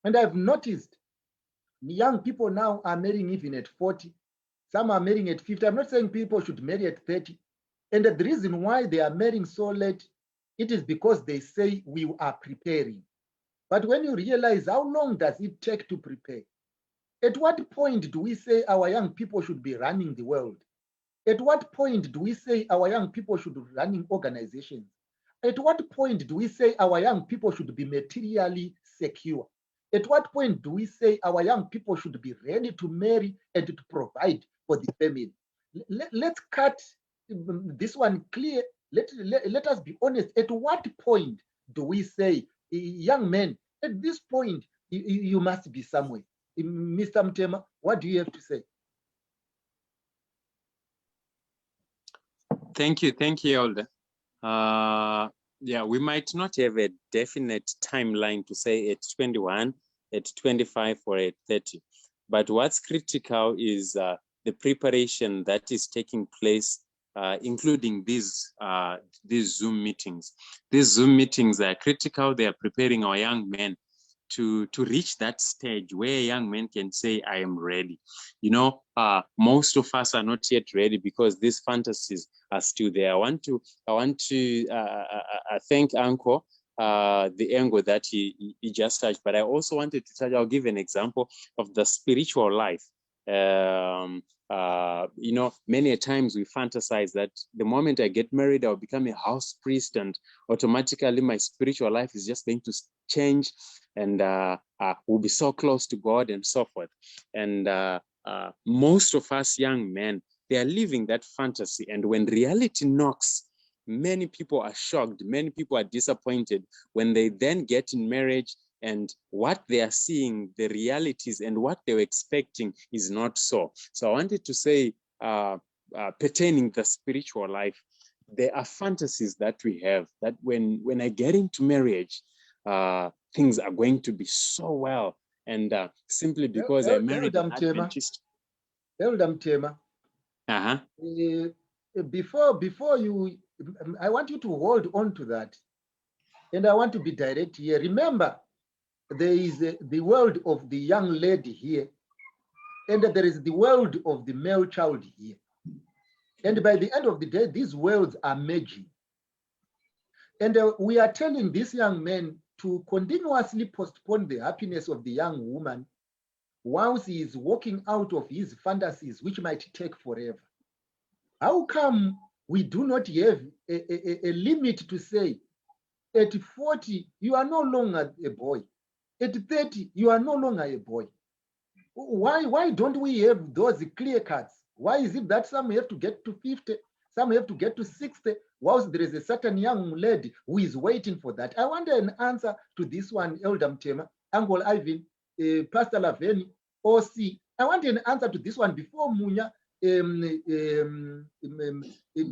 And I've noticed young people now are marrying even at 40. Some are marrying at 50. I'm not saying people should marry at 30. And the reason why they are marrying so late, it is because they say we are preparing. But when you realize how long does it take to prepare? At what point do we say our young people should be running the world? At what point do we say our young people should be running organizations? At what point do we say our young people should be materially secure? At what point do we say our young people should be ready to marry and to provide for the family? Let's cut this one clear. Let us be honest. At what point do we say, young men, at this point, you must be somewhere? Mr. Mtema, what do you have to say? Thank you, Elder. Yeah, we might not have a definite timeline to say at 21, at 25, or at 30. But what's critical is the preparation that is taking place, including these Zoom meetings. These Zoom meetings are critical. They are preparing our young men to reach that stage where young men can say, I am ready. You know, most of us are not yet ready because these fantasies are still there. I want to thank Uncle, the angle that he just touched, but I also wanted to touch, I'll give an example of the spiritual life. You know, many a times we fantasize that the moment I get married, I'll become a house priest and automatically my spiritual life is just going to change and we'll be so close to God and so forth. And most of us young men, they are living that fantasy. And when reality knocks, many people are shocked. Many people are disappointed when they then get in marriage and what they are seeing, the realities and what they were expecting is not so. So I wanted to say, pertaining the spiritual life, there are fantasies that we have that when I get into marriage, things are going to be so well. And simply because I married an Adventist. Elder Mtema, before you, I want you to hold on to that. And I want to be direct here. Remember, there is the world of the young lady here, and there is the world of the male child here. And by the end of the day, these worlds are merging. And we are telling this young man to continuously postpone the happiness of the young woman once he is walking out of his fantasies, which might take forever. How come we do not have a limit to say, at 40, you are no longer a boy. At 30, you are no longer a boy. Why don't we have those clear cuts? Why is it that some have to get to 50, some have to get to 60, whilst there is a certain young lady who is waiting for that? I want an answer to this one, Elder Mtema, Uncle Ivan, Pastor Laveni, OC. I want an answer to this one before Munya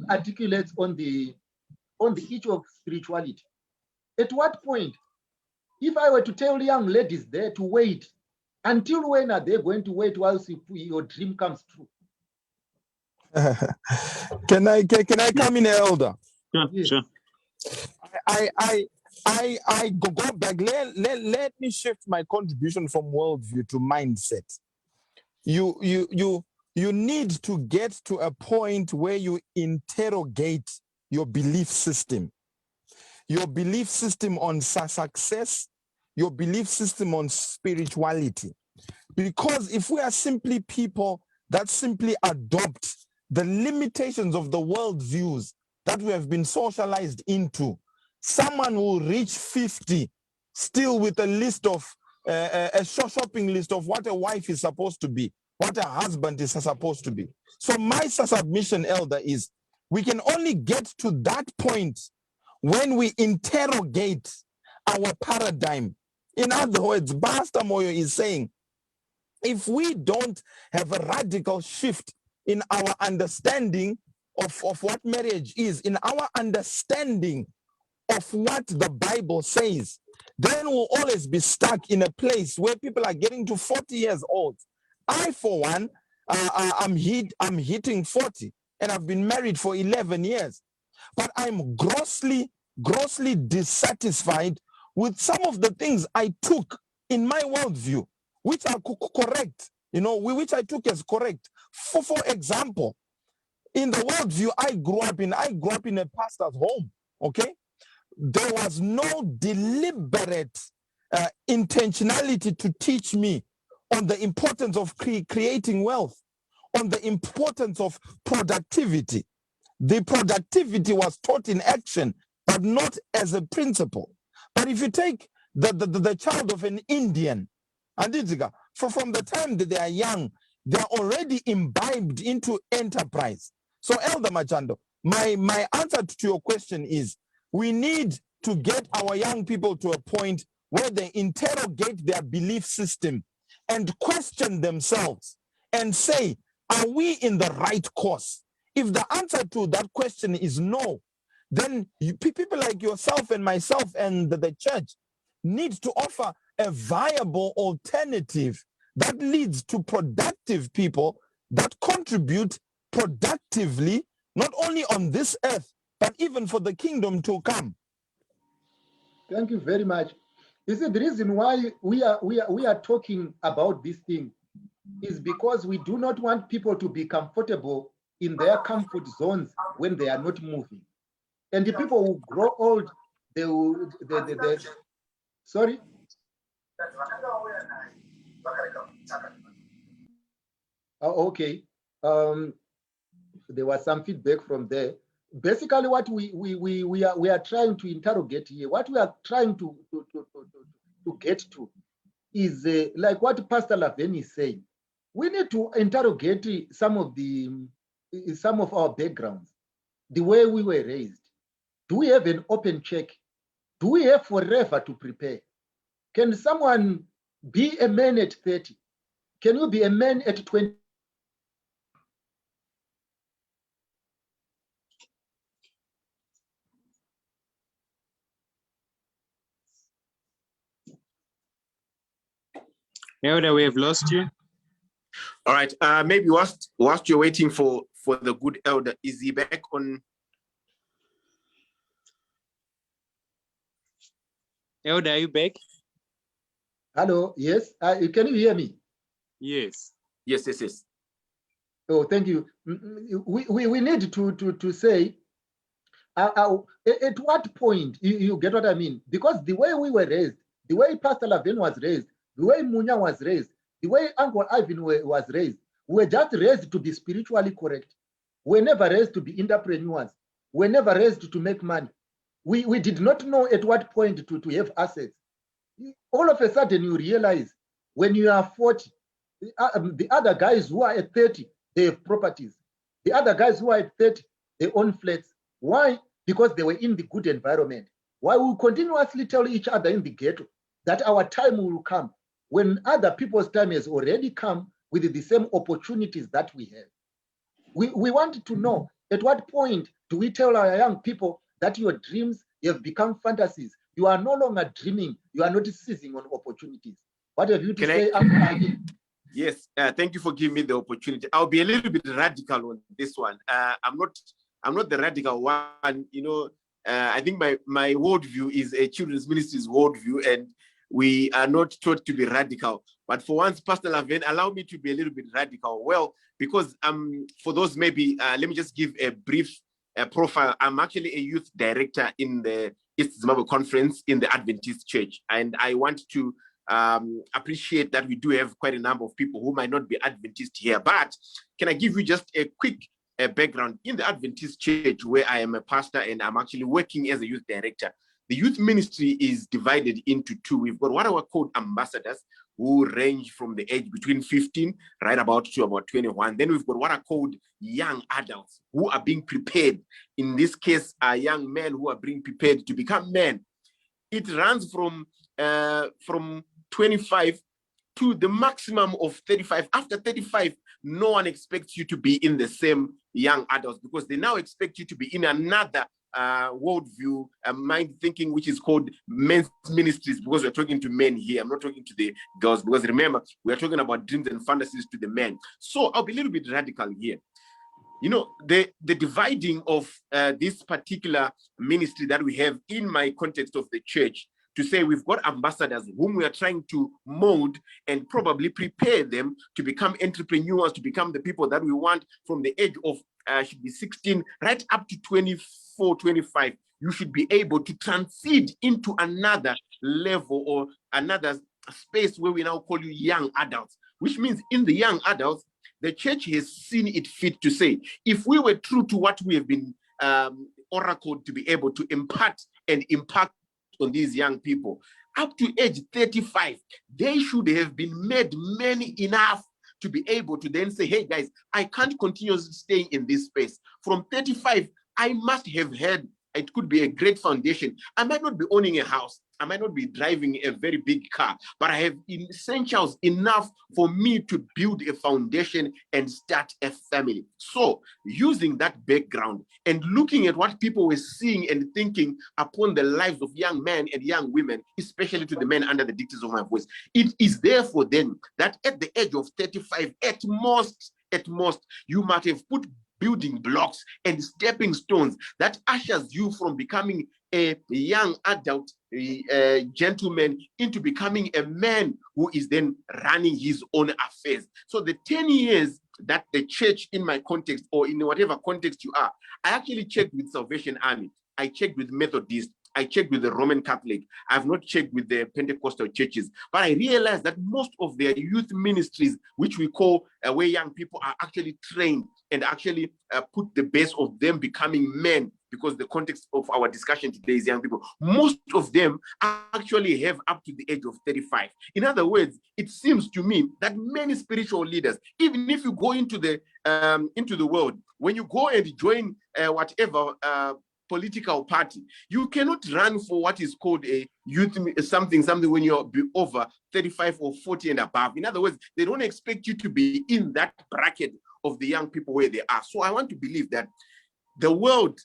articulates on the issue of spirituality. At what point, if I were to tell young ladies there to wait, until when are they going to wait whilst your dream comes true? Can I come in, Elder? Sure. I go back. Let me shift my contribution from worldview to mindset. You need to get to a point where you interrogate your belief system. Your belief system on success, your belief system on spirituality. Because if we are simply people that simply adopt the limitations of the worldviews that we have been socialized into, someone will reach 50 still with a list of, a shopping list of what a wife is supposed to be, what a husband is supposed to be. So my submission, Elder, is we can only get to that point when we interrogate our paradigm. In other words, Pastor Moyo is saying, if we don't have a radical shift in our understanding of what marriage is, in our understanding of what the Bible says, then we'll always be stuck in a place where people are getting to 40 years old. I, for one, I'm hitting 40. and I've been married for 11 years. But I'm grossly dissatisfied with some of the things I took in my worldview, which are correct, you know, which I took as correct. For example, in the worldview I grew up in a pastor's home, okay? There was no deliberate intentionality to teach me on the importance of creating wealth, on the importance of productivity. The productivity was taught in action, but not as a principle. But if you take the child of an Indian, from the time that they are young, they are already imbibed into enterprise. So Elder Machando, my answer to your question is, we need to get our young people to a point where they interrogate their belief system and question themselves and say, are we in the right course? If the answer to that question is no, then people like yourself and myself and the church need to offer a viable alternative that leads to productive people that contribute productively, not only on this earth, but even for the kingdom to come. Thank you very much. You see, the reason why we are talking about this thing is because we do not want people to be comfortable in their comfort zones when they are not moving. And the people who grow old, they will, sorry? Oh, okay. There was some feedback from there. Basically, what we are trying to interrogate here, what we are trying to get to is like what Pastor Laveni is saying. We need to interrogate some of our backgrounds, the way we were raised. Do we have an open check? Do we have forever to prepare? Can someone be a man at 30? Can you be a man at 20? Elder, we have lost you. All right. Maybe whilst you're waiting for the good elder, is he back on? Elder, are you back? Hello. Yes. Can you hear me? Yes. Yes. Oh, thank you. We need to say at what point you get what I mean? Because the way we were raised, the way Pastor Lavin was raised, the way Munya was raised, the way Uncle Ivan was raised, we were just raised to be spiritually correct. We were never raised to be entrepreneurs. We were never raised to make money. We did not know at what point to have assets. All of a sudden you realize when you are 40, the other guys who are at 30, they have properties. The other guys who are at 30, they own flats. Why? Because they were in the good environment. Why we continuously tell each other in the ghetto that our time will come when other people's time has already come with the same opportunities that we have. We want to know at what point do we tell our young people that your dreams have become fantasies. You are no longer dreaming. You are not seizing on opportunities. What have you to say? Yes, thank you for giving me the opportunity. I'll be a little bit radical on this one. I'm not the radical one. You know, I think my worldview is a children's ministry's worldview, and we are not taught to be radical. But for once, Pastor Lavin, allow me to be a little bit radical. Well, because for those maybe, let me just give a brief profile. I'm actually a youth director in the East Zimbabwe Conference in the Adventist Church, and I want to appreciate that we do have quite a number of people who might not be Adventist here. But can I give you just a quick background? In the Adventist Church, where I am a pastor and I'm actually working as a youth director, the youth ministry is divided into two. We've got what are called ambassadors, who range from the age between 15 right about to about 21. Then we've got what are called young adults who are being prepared. In this case, are young men who are being prepared to become men. It runs from 25 to the maximum of 35. After 35, no one expects you to be in the same young adults, because they now expect you to be in another worldview, mind thinking, which is called men's ministries, because we're talking to men here. I'm not talking to the girls, because remember, we're talking about dreams and fantasies to the men. So I'll be a little bit radical here. You know, the dividing of this particular ministry that we have in my context of the church, to say we've got ambassadors whom we are trying to mold and probably prepare them to become entrepreneurs, to become the people that we want from the age of should be 16 right up to 24, 25. You should be able to transit into another level or another space where we now call you young adults, which means in the young adults, the church has seen it fit to say, if we were true to what we have been oracled to be able to impart and impact on these young people, up to age 35, they should have been made many enough to be able to then say, hey guys, I can't continue staying in this space. From 35, I must have had, it could be a great foundation. I might not be owning a house. I might not be driving a very big car, but I have essentials enough for me to build a foundation and start a family. So using that background and looking at what people were seeing and thinking upon the lives of young men and young women, especially to the men under the dictates of my voice, it is therefore then that at the age of 35, at most, you might have put building blocks and stepping stones that ushers you from becoming a young adult gentleman into becoming a man who is then running his own affairs. So the 10 years that the church, in my context or in whatever context you are, I actually checked with Salvation Army, I checked with Methodist, I checked with the Roman Catholic, I've not checked with the Pentecostal churches, but I realized that most of their youth ministries, which we call where young people are actually trained and actually put the base of them becoming men, because the context of our discussion today is young people, most of them actually have up to the age of 35. In other words, it seems to me that many spiritual leaders, even if you go into the world, when you go and join whatever political party, you cannot run for what is called a youth something when you're over 35 or 40 and above. In other words, they don't expect you to be in that bracket of the young people where they are. So I want to believe that the world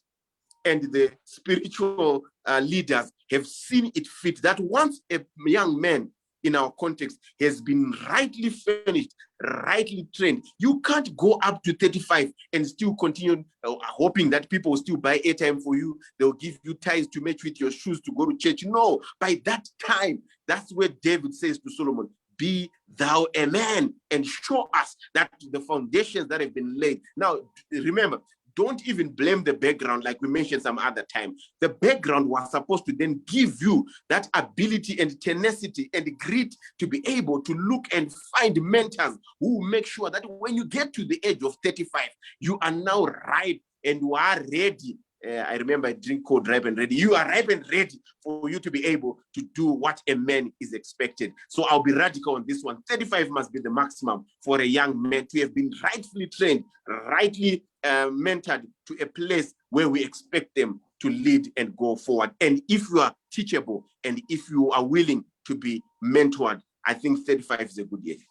and the spiritual leaders have seen it fit that once a young man in our context has been rightly furnished, rightly trained, you can't go up to 35 and still continue hoping that people will still buy airtime for you. They'll give you ties to match with your shoes to go to church. No, by that time, that's where David says to Solomon, be thou a man and show us that the foundations that have been laid. Now, remember, don't even blame the background like we mentioned some other time. The background was supposed to then give you that ability and tenacity and grit to be able to look and find mentors who will make sure that when you get to the age of 35, you are now ripe and you are ready. I remember a drink called ripe and ready. You are ripe and ready for you to be able to do what a man is expected. So I'll be radical on this one. 35 must be the maximum for a young man to have been rightfully trained, rightly mentored to a place where we expect them to lead and go forward. And if you are teachable and if you are willing to be mentored, I think 35 is a good age.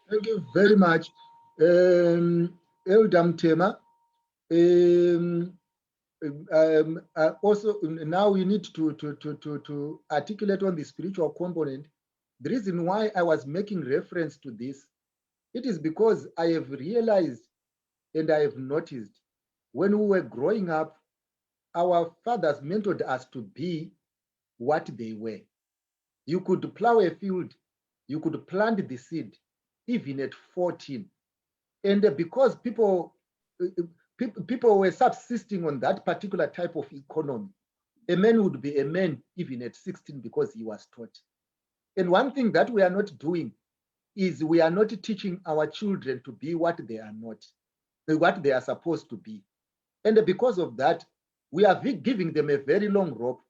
Thank you very much. Eldam Tema. Also, now we need to articulate on the spiritual component. The reason why I was making reference to this, it is because I have realized and I have noticed when we were growing up, our fathers mentored us to be what they were. You could plow a field, you could plant the seed, even at 14. And because people were subsisting on that particular type of economy, a man would be a man even at 16 because he was taught. And one thing that we are not doing is we are not teaching our children to be what they are not, what they are supposed to be. And because of that, we are giving them a very long rope.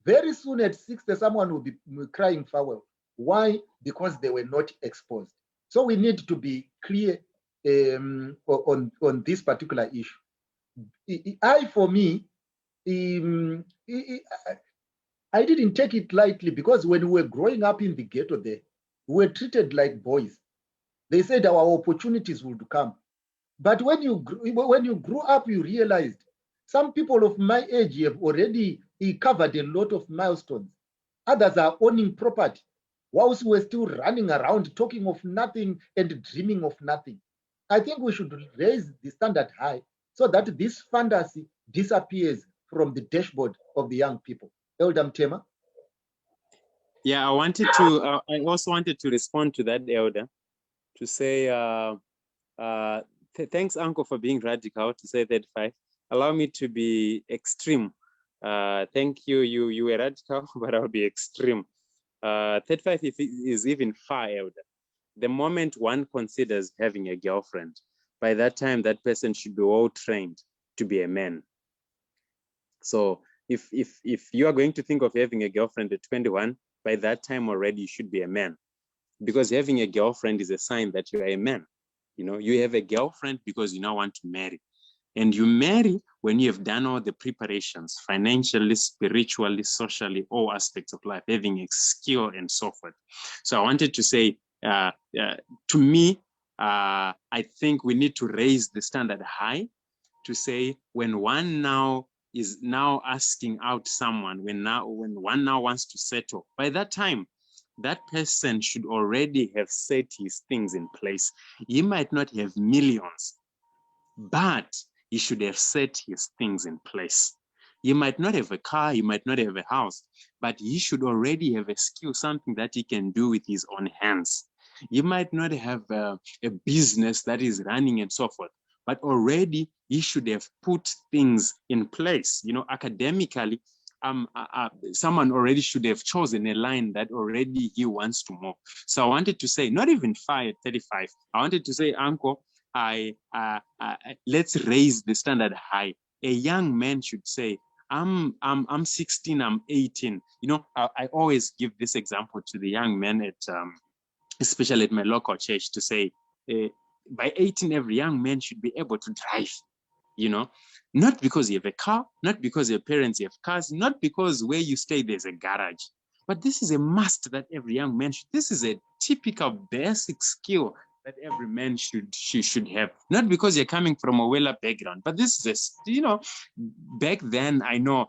Very soon at 60, someone will be crying foul. Why? Because they were not exposed. So we need to be clear on this particular issue. For me, I didn't take it lightly because when we were growing up in the ghetto there, we were treated like boys. They said our opportunities would come. But when you grew up, you realized some people of my age have already covered a lot of milestones. Others are owning property, whilst we're still running around talking of nothing and dreaming of nothing. I think we should raise the standard high so that this fantasy disappears from the dashboard of the young people. Elder Mtema? Yeah, I also wanted to respond to that, Elder, to say, thanks, Uncle, for being radical, to say 35. Allow me to be extreme. Thank you, you were radical, but I'll be extreme. 35 is even far, Elder. The moment one considers having a girlfriend, by that time, that person should be well trained to be a man. So if you are going to think of having a girlfriend at 21, by that time already you should be a man, because having a girlfriend is a sign that you are a man. You know, you have a girlfriend because you now want to marry, and you marry when you have done all the preparations, financially, spiritually, socially, all aspects of life, having a skill and so forth. So I wanted to say, to me, I think we need to raise the standard high to say when one now is now asking out someone, when one now wants to settle, by that time, that person should already have set his things in place. He might not have millions, but he should have set his things in place. He might not have a car, he might not have a house, but he should already have a skill, something that he can do with his own hands. He might not have a business that is running and so forth, but already he should have put things in place. You know, academically, someone already should have chosen a line that already he wants to move. So I wanted to say, not even far at 35. I wanted to say, Uncle, let's raise the standard high. A young man should say, I'm 16, I'm 18. You know, I always give this example to the young men at, especially at my local church, to say, by 18, every young man should be able to drive. You know, not because you have a car, not because your parents have cars, not because where you stay there's a garage, but this is a must that every young man should. This is a typical basic skill that every man should have. Not because you're coming from a well-up background, but this is, you know, back then, I know,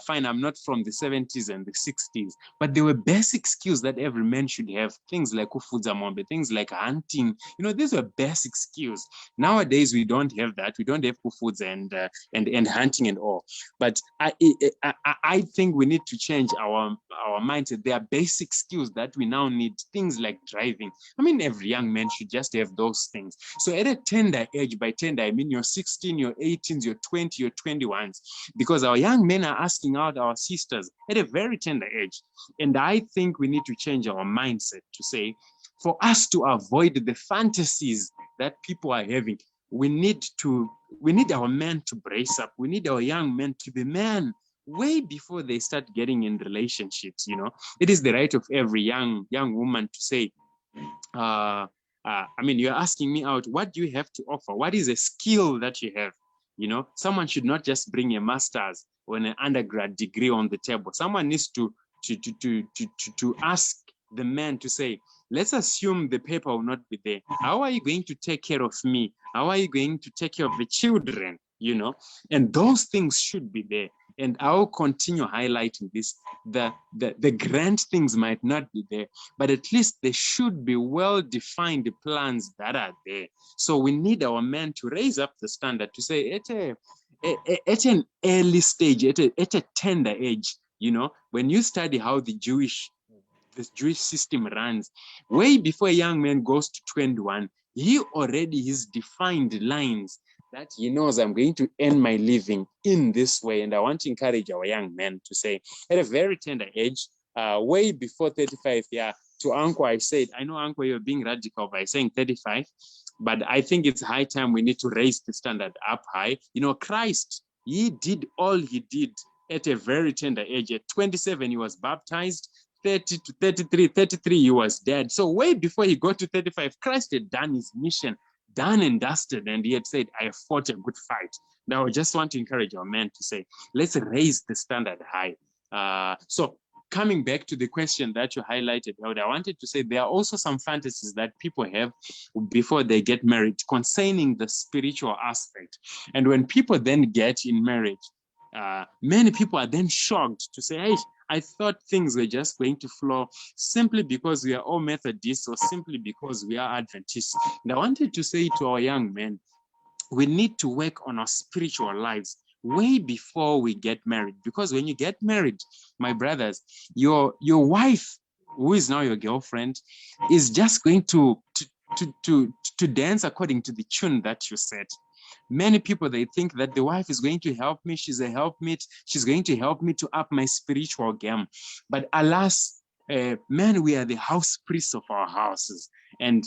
fine, I'm not from the 70s and the 60s, but there were basic skills that every man should have. Things like kufudza, things like hunting, you know, these were basic skills. Nowadays, we don't have that. We don't have kufudza and hunting and all. But I think we need to change our mindset. There are basic skills that we now need, things like driving. I mean, every young man should just have those things. So at a tender age, by tender, I mean you're 16, you're 18, you're 20, you're 21s, because our young men are asking out our sisters at a very tender age. And I think we need to change our mindset to say, for us to avoid the fantasies that people are having, we need our men to brace up. We need our young men to be men way before they start getting in relationships. You know, it is the right of every young woman to say, I mean, you're asking me out, what do you have to offer? What is a skill that you have? You know, someone should not just bring a master's or an undergrad degree on the table. Someone needs to ask the man to say, let's assume the paper will not be there. How are you going to take care of me? How are you going to take care of the children? You know, and those things should be there. And I'll continue highlighting this. The grand things might not be there, but at least there should be well-defined plans that are there. So we need our men to raise up the standard to say at an early stage, at a tender age, you know, when you study how the Jewish system runs, way before a young man goes to 21, he already has defined lines that he knows, I'm going to earn my living in this way. And I want to encourage our young men to say, at a very tender age, way before 35, yeah, to Uncle, I said, I know, Uncle, you're being radical by saying 35, but I think it's high time we need to raise the standard up high. You know, Christ, he did all he did at a very tender age. At 27, he was baptized. 30 to 33, he was dead. So way before he got to 35, Christ had done his mission, done and dusted, and he had said, I have fought a good fight. Now I just want to encourage our men to say, let's raise the standard high. So coming back to the question that you highlighted, I wanted to say there are also some fantasies that people have before they get married concerning the spiritual aspect. And when people then get in marriage, many people are then shocked to say, hey, I thought things were just going to flow simply because we are all Methodists or simply because we are Adventists. And I wanted to say to our young men, we need to work on our spiritual lives way before we get married. Because when you get married, my brothers, your wife, who is now your girlfriend, is just going to dance according to the tune that you set. Many people, they think that the wife is going to help me, she's a helpmeet, she's going to help me to up my spiritual game. But alas, man, we are the house priests of our houses, and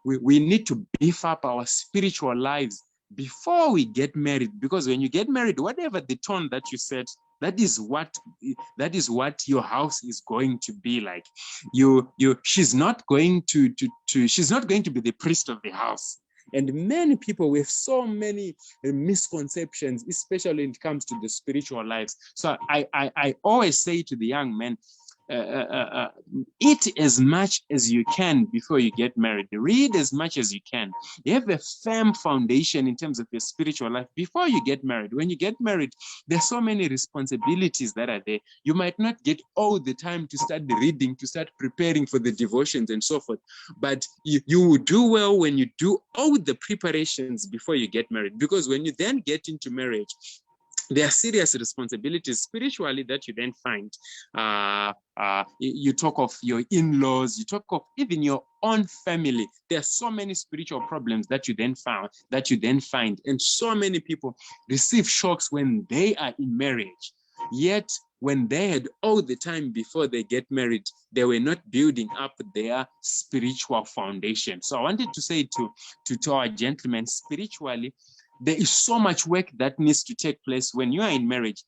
we need to beef up our spiritual lives before we get married, because when you get married, whatever the tone that you set, that is what your house is going to be like. She's not going to be the priest of the house. And many people with so many misconceptions, especially when it comes to the spiritual lives. So I always say to the young men, eat as much as you can before you get married. Read as much as you can. You have a firm foundation in terms of your spiritual life before you get married. When you get married, there's so many responsibilities that are there. You might not get all the time to start reading, to start preparing for the devotions and so forth, but you will do well when you do all the preparations before you get married, because when you then get into marriage, there are serious responsibilities spiritually that you then find. You talk of your in-laws, you talk of even your own family. There are so many spiritual problems that you then find, and so many people receive shocks when they are in marriage. Yet, when they had all the time before they get married, they were not building up their spiritual foundation. So I wanted to say to our gentlemen, spiritually, there is so much work that needs to take place when you are in marriage.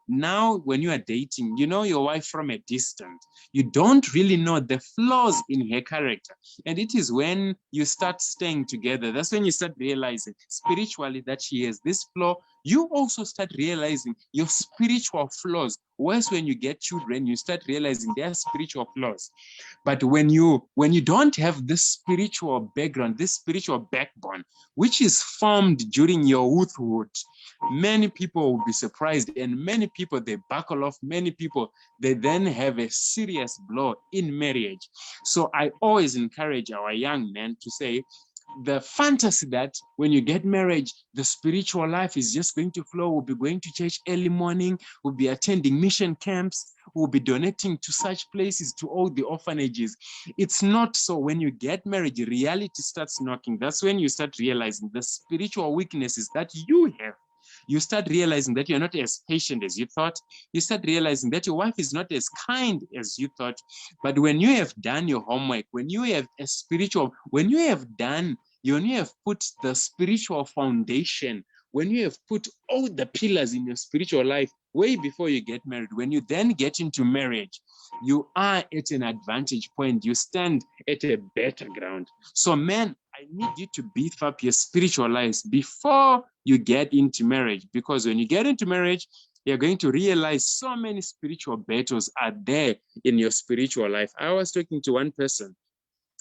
Now when you are dating, you know your wife from a distance. You don't really know the flaws in her character. And it is when you start staying together, that's when you start realizing spiritually that she has this flaw. You also start realizing your spiritual flaws. Whereas when you get children, you start realizing their spiritual flaws. But when you don't have this spiritual background, this spiritual backbone, which is formed during your youthhood, many people will be surprised, and many people, they buckle off. Many people, they then have a serious blow in marriage. So I always encourage our young men to say, the fantasy that when you get married, the spiritual life is just going to flow. We'll be going to church early morning, we'll be attending mission camps, we'll be donating to such places, to all the orphanages. It's not so. When you get married, reality starts knocking. That's when you start realizing the spiritual weaknesses that you have. You start realizing that you're not as patient as you thought. You start realizing that your wife is not as kind as you thought. But when you have done your homework, when you have when you have put the spiritual foundation, when you have put all the pillars in your spiritual life way before you get married, when you then get into marriage, you are at an advantage point. You stand at a better ground. So, men, I need you to beef up your spiritual lives before you get into marriage, because when you get into marriage, you're going to realize so many spiritual battles are there in your spiritual life. I was talking to one person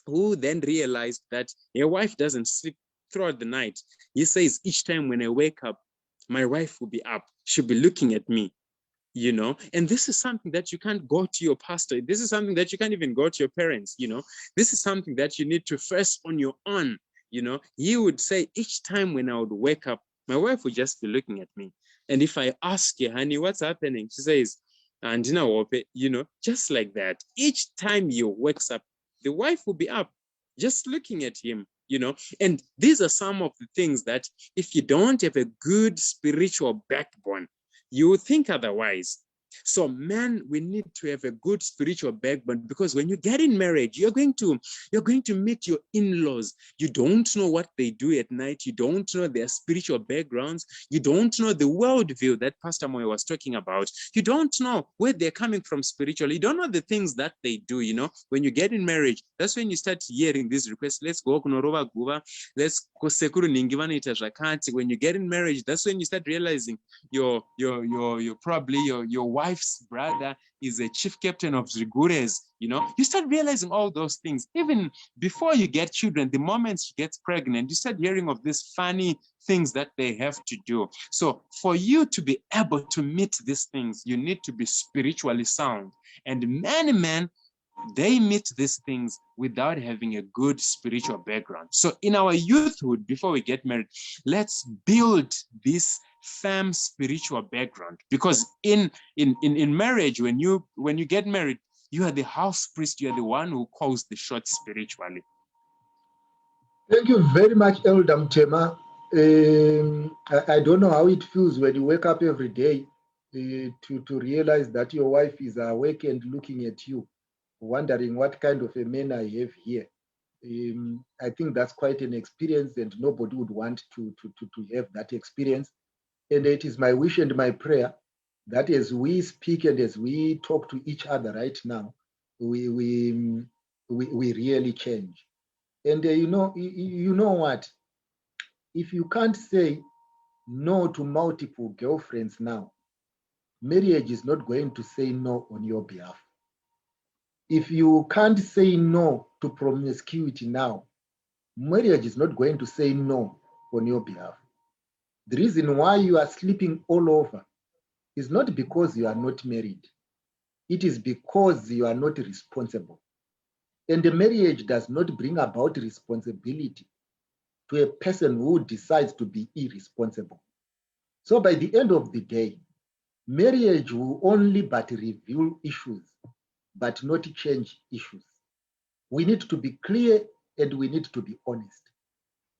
who then realized that your wife doesn't sleep throughout the night. He says, each time when I wake up, my wife will be up. She'll be looking at me, and this is something that you can't go to your pastor. This is something that you can't even go to your parents, This is something that you need to face on your own, He would say, each time when I would wake up, my wife would just be looking at me. And if I ask her, honey, what's happening? She says, and just like that. Each time he wakes up, the wife will be up, just looking at him, And these are some of the things that if you don't have a good spiritual backbone, you will think otherwise. So, man, we need to have a good spiritual backbone, because when you get in marriage, you're going to meet your in-laws. You don't know what they do at night. You don't know their spiritual backgrounds. You don't know the worldview that Pastor Moy was talking about. You don't know where they're coming from spiritually. You don't know the things that they do. When you get in marriage, that's when you start hearing these requests. Let's go kunorova guva. Let's go sekuru ningivana ita zvakati. When you get in marriage, that's when you start realizing your wife wife's brother is a chief captain of Zrigures, you know, you start realizing all those things. Even before you get children, the moment she gets pregnant, you start hearing of these funny things that they have to do. So for you to be able to meet these things, you need to be spiritually sound. And many men, they meet these things without having a good spiritual background. So in our youthhood, before we get married, let's build this firm spiritual background, because in marriage, when you get married, you are the house priest, you are the one who calls the shots spiritually. Thank you very much, Elder Mtema. I don't know how it feels when you wake up every day to realize that your wife is awake and looking at you, wondering what kind of a man I have here. I think that's quite an experience, and nobody would want to have that experience. And it is my wish and my prayer that as we speak and as we talk to each other right now, we really change. And you know what? If you can't say no to multiple girlfriends now, marriage is not going to say no on your behalf. If you can't say no to promiscuity now, marriage is not going to say no on your behalf. The reason why you are sleeping all over is not because you are not married. It is because you are not responsible. And the marriage does not bring about responsibility to a person who decides to be irresponsible. So by the end of the day, marriage will only but reveal issues, but not change issues. We need to be clear and we need to be honest.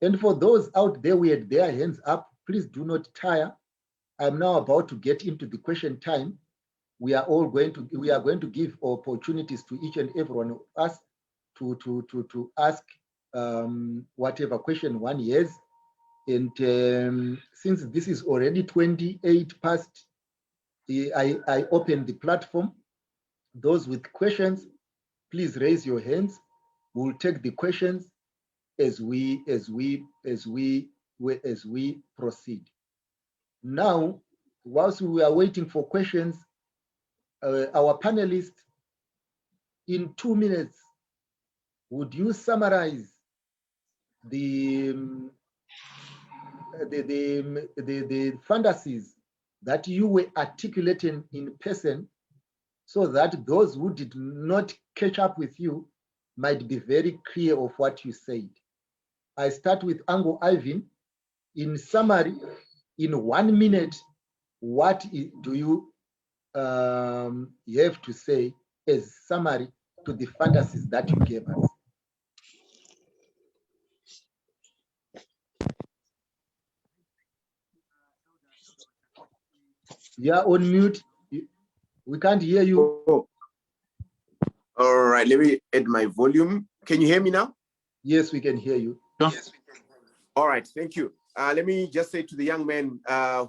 And for those out there who had their hands up, please do not tire. I'm now about to get into the question time. We are going to give opportunities to each and every one of us to ask whatever question one has. And since this is already 28 past, I open the platform. Those with questions, please raise your hands. We'll take the questions as we proceed. Now, whilst we are waiting for questions, our panelists, in 2 minutes, would you summarize the fantasies that you were articulating in person, so that those who did not catch up with you might be very clear of what you said? I start with Uncle Ivan. In summary, in 1 minute, what do you have to say as summary to the fantasies that you gave us? Yeah, on mute. We can't hear you. Oh. All right, let me add my volume. Can you hear me now? Yes, we can hear you. Yes, we can. All right, thank you. Let me just say to the young men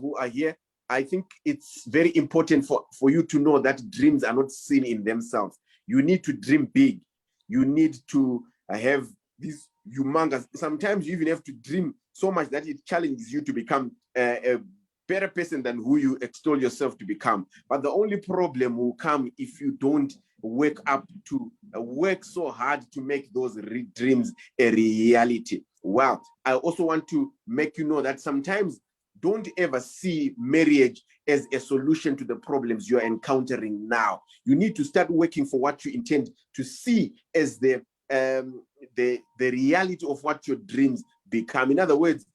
who are here, I think it's very important for you to know that dreams are not seen in themselves. You need to dream big. You need to have these humongous, sometimes you even have to dream so much that it challenges you to become a better person than who you extol yourself to become. But the only problem will come if you don't wake up to work so hard to make those dreams a reality. Wow. I also want to make you know that sometimes don't ever see marriage as a solution to the problems you're encountering now. You need to start working for what you intend to see as the reality of what your dreams become. In other words,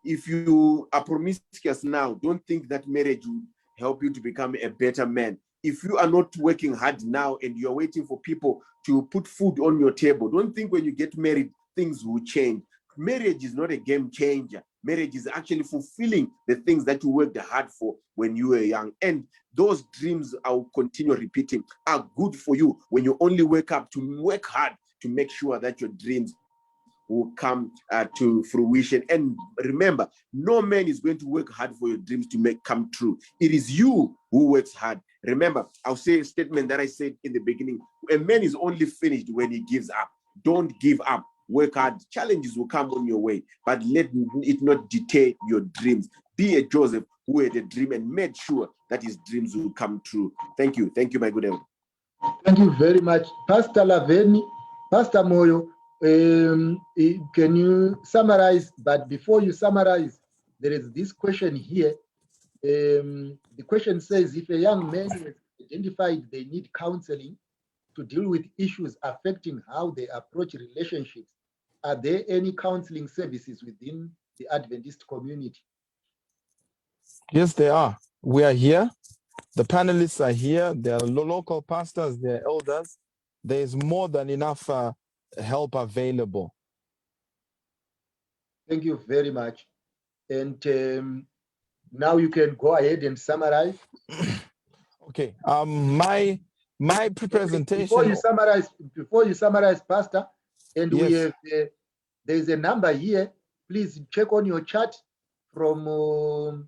if you are promiscuous now, don't think that marriage will help you to become a better man. If you are not working hard now and you're waiting for people to put food on your table, don't think when you get married, things will change. Marriage is not a game changer. Marriage is actually fulfilling the things that you worked hard for when you were young. And those dreams, I'll continue repeating, are good for you when you only wake up to work hard to make sure that your dreams will come to fruition. And remember, no man is going to work hard for your dreams to come true. It is you who works hard. Remember, I'll say a statement that I said in the beginning: a man is only finished when he gives up. Don't give up. Work hard. Challenges will come on your way, but let it not deter your dreams. Be a Joseph. who had a dream and made sure that his dreams will come true. Thank you, my good elder. Thank you very much, Pastor Laveni. Pastor Moyo, can you summarize? But before you summarize, there is this question here. The question says, if a young man has identified they need counseling to deal with issues affecting how they approach relationships, are there any counseling services within the Adventist community? Yes, there are. We are here. The panelists are here. There are local pastors, there are elders. There is more than enough help available. Thank you very much. And now you can go ahead and summarize. Okay. My presentation. Before you summarize, Pastor, and Yes. we have there's a number here. Please check on your chat from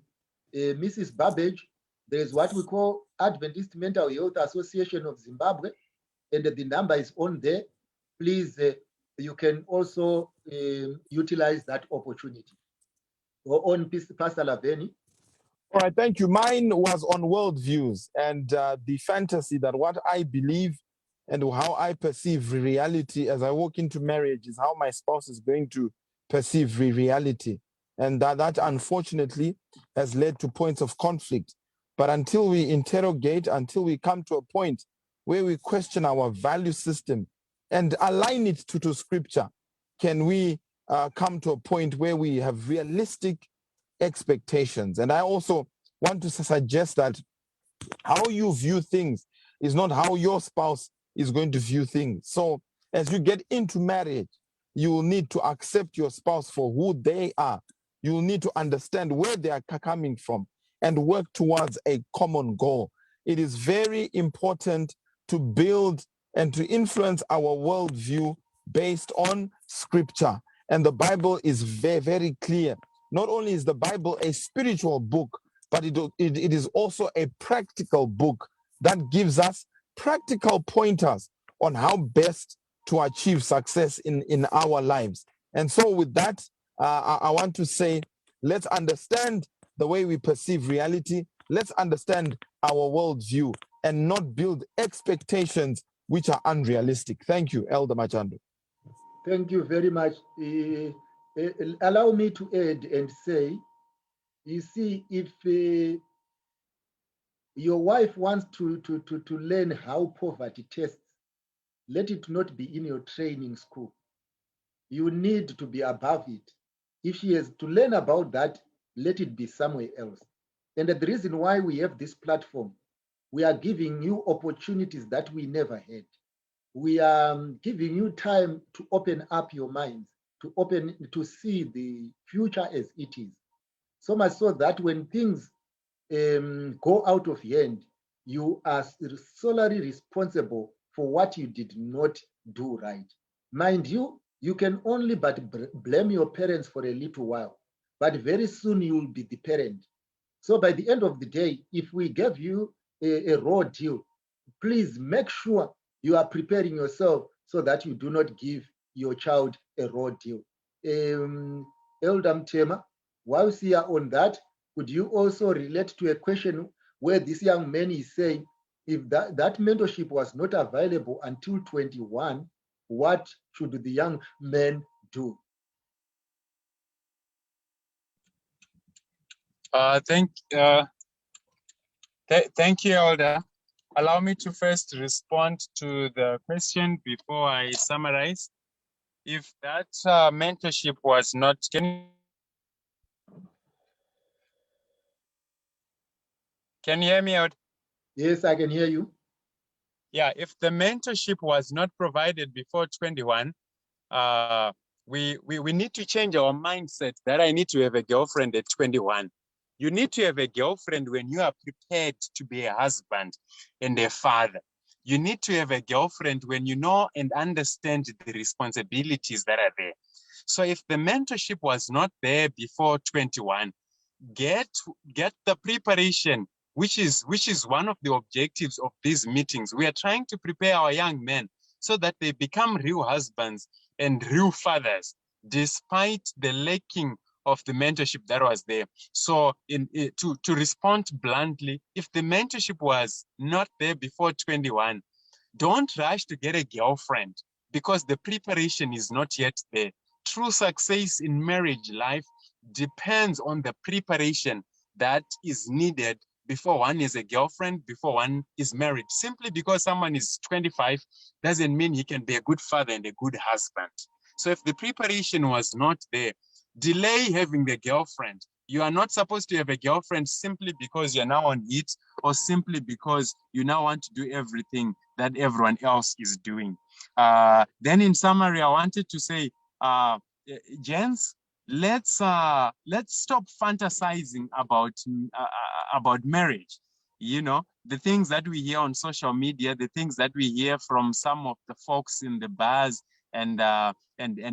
Mrs. Babbage. There's what we call Adventist Mental Health Association of Zimbabwe, and the number is on there. Please, you can also utilize that opportunity. Go on, Pastor Laveni. All right, thank you. Mine was on worldviews and the fantasy that what I believe and how I perceive reality as I walk into marriage is how my spouse is going to perceive reality. And that unfortunately has led to points of conflict. But until we interrogate, until we come to a point where we question our value system and align it to scripture, can we come to a point where we have realistic expectations. And I also want to suggest that how you view things is not how your spouse is going to view things. So as you get into marriage, you will need to accept your spouse for who they are. You will need to understand where they are coming from and work towards a common goal. It is very important to build and to influence our worldview based on scripture. And the Bible is very, very clear. Not only is the Bible a spiritual book, but it is also a practical book that gives us practical pointers on how best to achieve success in our lives. And so with that, I want to say, let's understand the way we perceive reality. Let's understand our worldview and not build expectations which are unrealistic. Thank you, Elder Machando. Thank you very much. Allow me to add and say, you see, if your wife wants to learn how poverty tests, let it not be in your training school. You need to be above it. If she has to learn about that, let it be somewhere else. And the reason why we have this platform, we are giving you opportunities that we never had. We are giving you time to open up your minds, to see the future as it is. So much so that when things go out of hand, you are solely responsible for what you did not do right. Mind you, you can only but blame your parents for a little while, but very soon you will be the parent. So by the end of the day, if we give you a raw deal, please make sure you are preparing yourself so that you do not give your child a raw deal. Elder Mtema, whilst you are on that, could you also relate to a question where this young man is saying, if that mentorship was not available until 21, what should the young man do? Thank you, Elder. Allow me to first respond to the question before I summarize. If that mentorship was not, can you hear me out? Yes, I can hear you. Yeah, if the mentorship was not provided before 21, we need to change our mindset that I need to have a girlfriend at 21. You need to have a girlfriend when you are prepared to be a husband and a father. You need to have a girlfriend when you know and understand the responsibilities that are there. So if the mentorship was not there before 21, get the preparation, which is one of the objectives of these meetings. We are trying to prepare our young men so that they become real husbands and real fathers, despite the lacking of the mentorship that was there. So to respond bluntly, if the mentorship was not there before 21, don't rush to get a girlfriend because the preparation is not yet there. True success in marriage life depends on the preparation that is needed before one is a girlfriend, before one is married. Simply because someone is 25 doesn't mean he can be a good father and a good husband. So if the preparation was not there, delay having the girlfriend. You are not supposed to have a girlfriend simply because you're now on it or simply because you now want to do everything that everyone else is doing. Then in summary, I wanted to say, gents, let's stop fantasizing about marriage. You know, the things that we hear on social media, the things that we hear from some of the folks in the bars and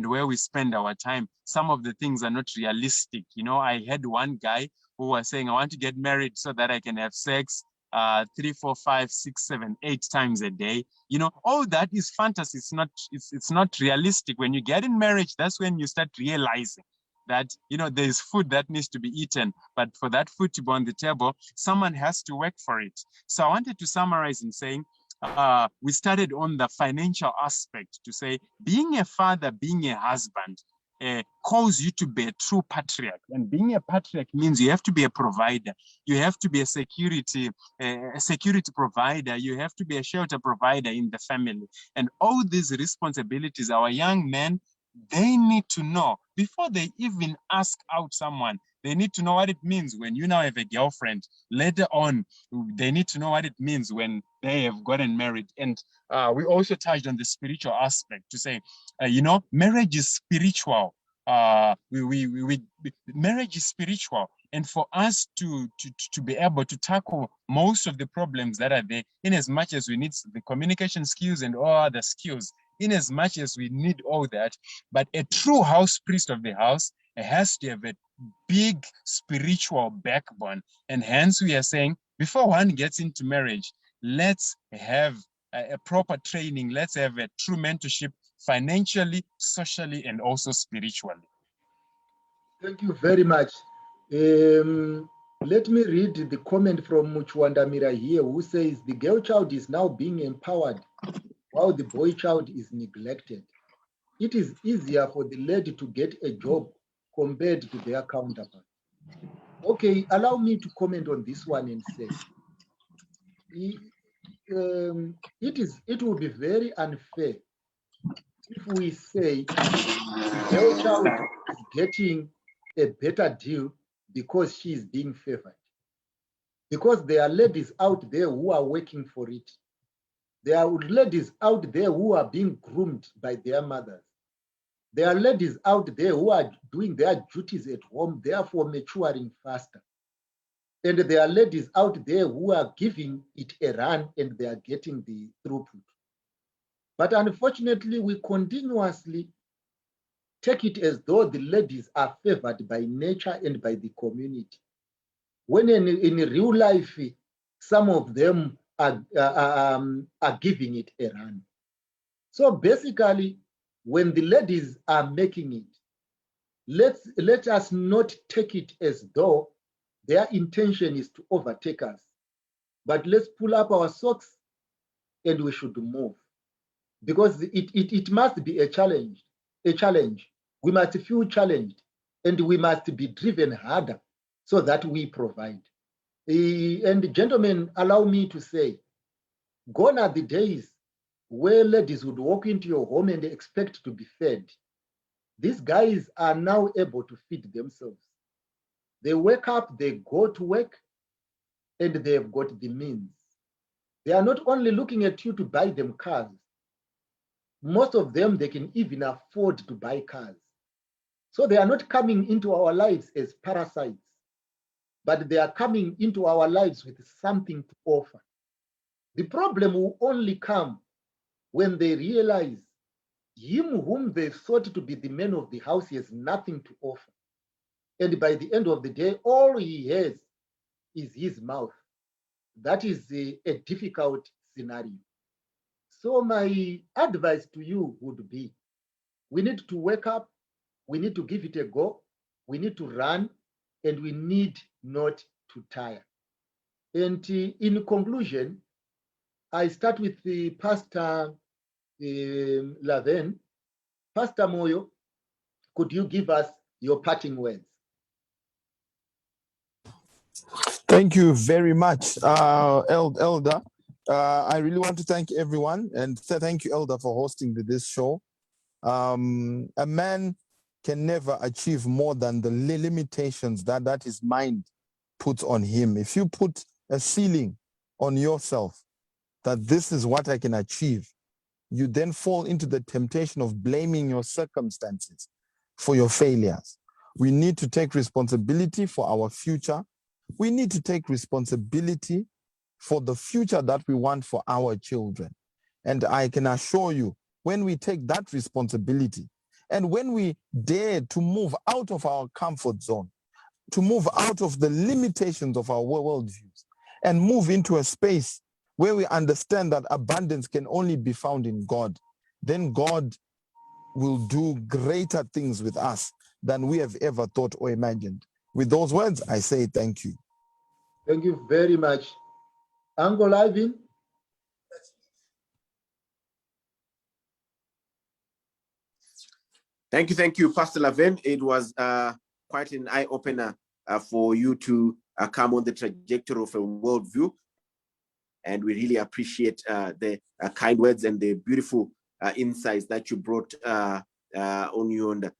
where we spend our time, some of the things are not realistic. You know, I had one guy who was saying, I want to get married so that I can have sex 3, 4, 5, 6, 7, 8 times a day. You know, all that is fantasy. It's not realistic. When you get in marriage, that's when you start realizing that, you know, there's food that needs to be eaten, but for that food to be on the table, someone has to work for it. So I wanted to summarize in saying, we started on the financial aspect to say, being a father, being a husband, calls you to be a true patriarch. And being a patriarch means you have to be a provider. You have to be a security provider. You have to be a shelter provider in the family. And all these responsibilities, our young men, they need to know before they even ask out someone. They need to know what it means when you now have a girlfriend. Later on, they need to know what it means when they have gotten married. And we also touched on the spiritual aspect to say, you know, marriage is spiritual. Marriage is spiritual. And for us to be able to tackle most of the problems that are there, in as much as we need the communication skills and all other skills, in as much as we need all that, but a true house priest of the house has to have a big spiritual backbone. And hence we are saying, before one gets into marriage, let's have a proper training. Let's have a true mentorship financially, socially, and also spiritually. Thank you very much. Let me read the comment from Muchwandamira here, who says the girl child is now being empowered while the boy child is neglected. It is easier for the lady to get a job compared to their counterpart. Okay, allow me to comment on this one and say, it will be very unfair if we say the girl child is getting a better deal because she is being favored. Because there are ladies out there who are working for it. There are ladies out there who are being groomed by their mothers. There are ladies out there who are doing their duties at home, therefore maturing faster. And there are ladies out there who are giving it a run and they are getting the throughput. But unfortunately, we continuously take it as though the ladies are favored by nature and by the community. When in real life, some of them are giving it a run. So basically, when the ladies are making it, let us not take it as though their intention is to overtake us, but let's pull up our socks and we should move, because it must be a challenge. We must feel challenged and we must be driven harder so that we provide. And gentlemen, allow me to say, gone are the days where ladies would walk into your home and expect to be fed. These guys are now able to feed themselves. They wake up, they go to work, and they've got the means. They are not only looking at you to buy them cars. Most of them, they can even afford to buy cars. So they are not coming into our lives as parasites, but they are coming into our lives with something to offer. The problem will only come when they realize him whom they thought to be the man of the house has nothing to offer. And by the end of the day, all he has is his mouth. That is a difficult scenario. So my advice to you would be, we need to wake up, we need to give it a go, we need to run, and we need not to tire. And in conclusion, I start with the Pastor Laven. Pastor Moyo, could you give us your parting words? Thank you very much, Elder. I really want to thank everyone, and thank you, Elder, for hosting this show. A man can never achieve more than the limitations that his mind puts on him. If you put a ceiling on yourself, that this is what I can achieve, you then fall into the temptation of blaming your circumstances for your failures. We need to take responsibility for our future. We need to take responsibility for the future that we want for our children. And I can assure you, when we take that responsibility and when we dare to move out of our comfort zone, to move out of the limitations of our worldviews and move into a space where we understand that abundance can only be found in God, then God will do greater things with us than we have ever thought or imagined. With those words, I say thank you. Thank you very much. Uncle Ivan? Thank you, Pastor Laven. It was quite an eye-opener for you to come on the trajectory of a worldview. And we really appreciate the kind words and the beautiful insights that you brought on you. And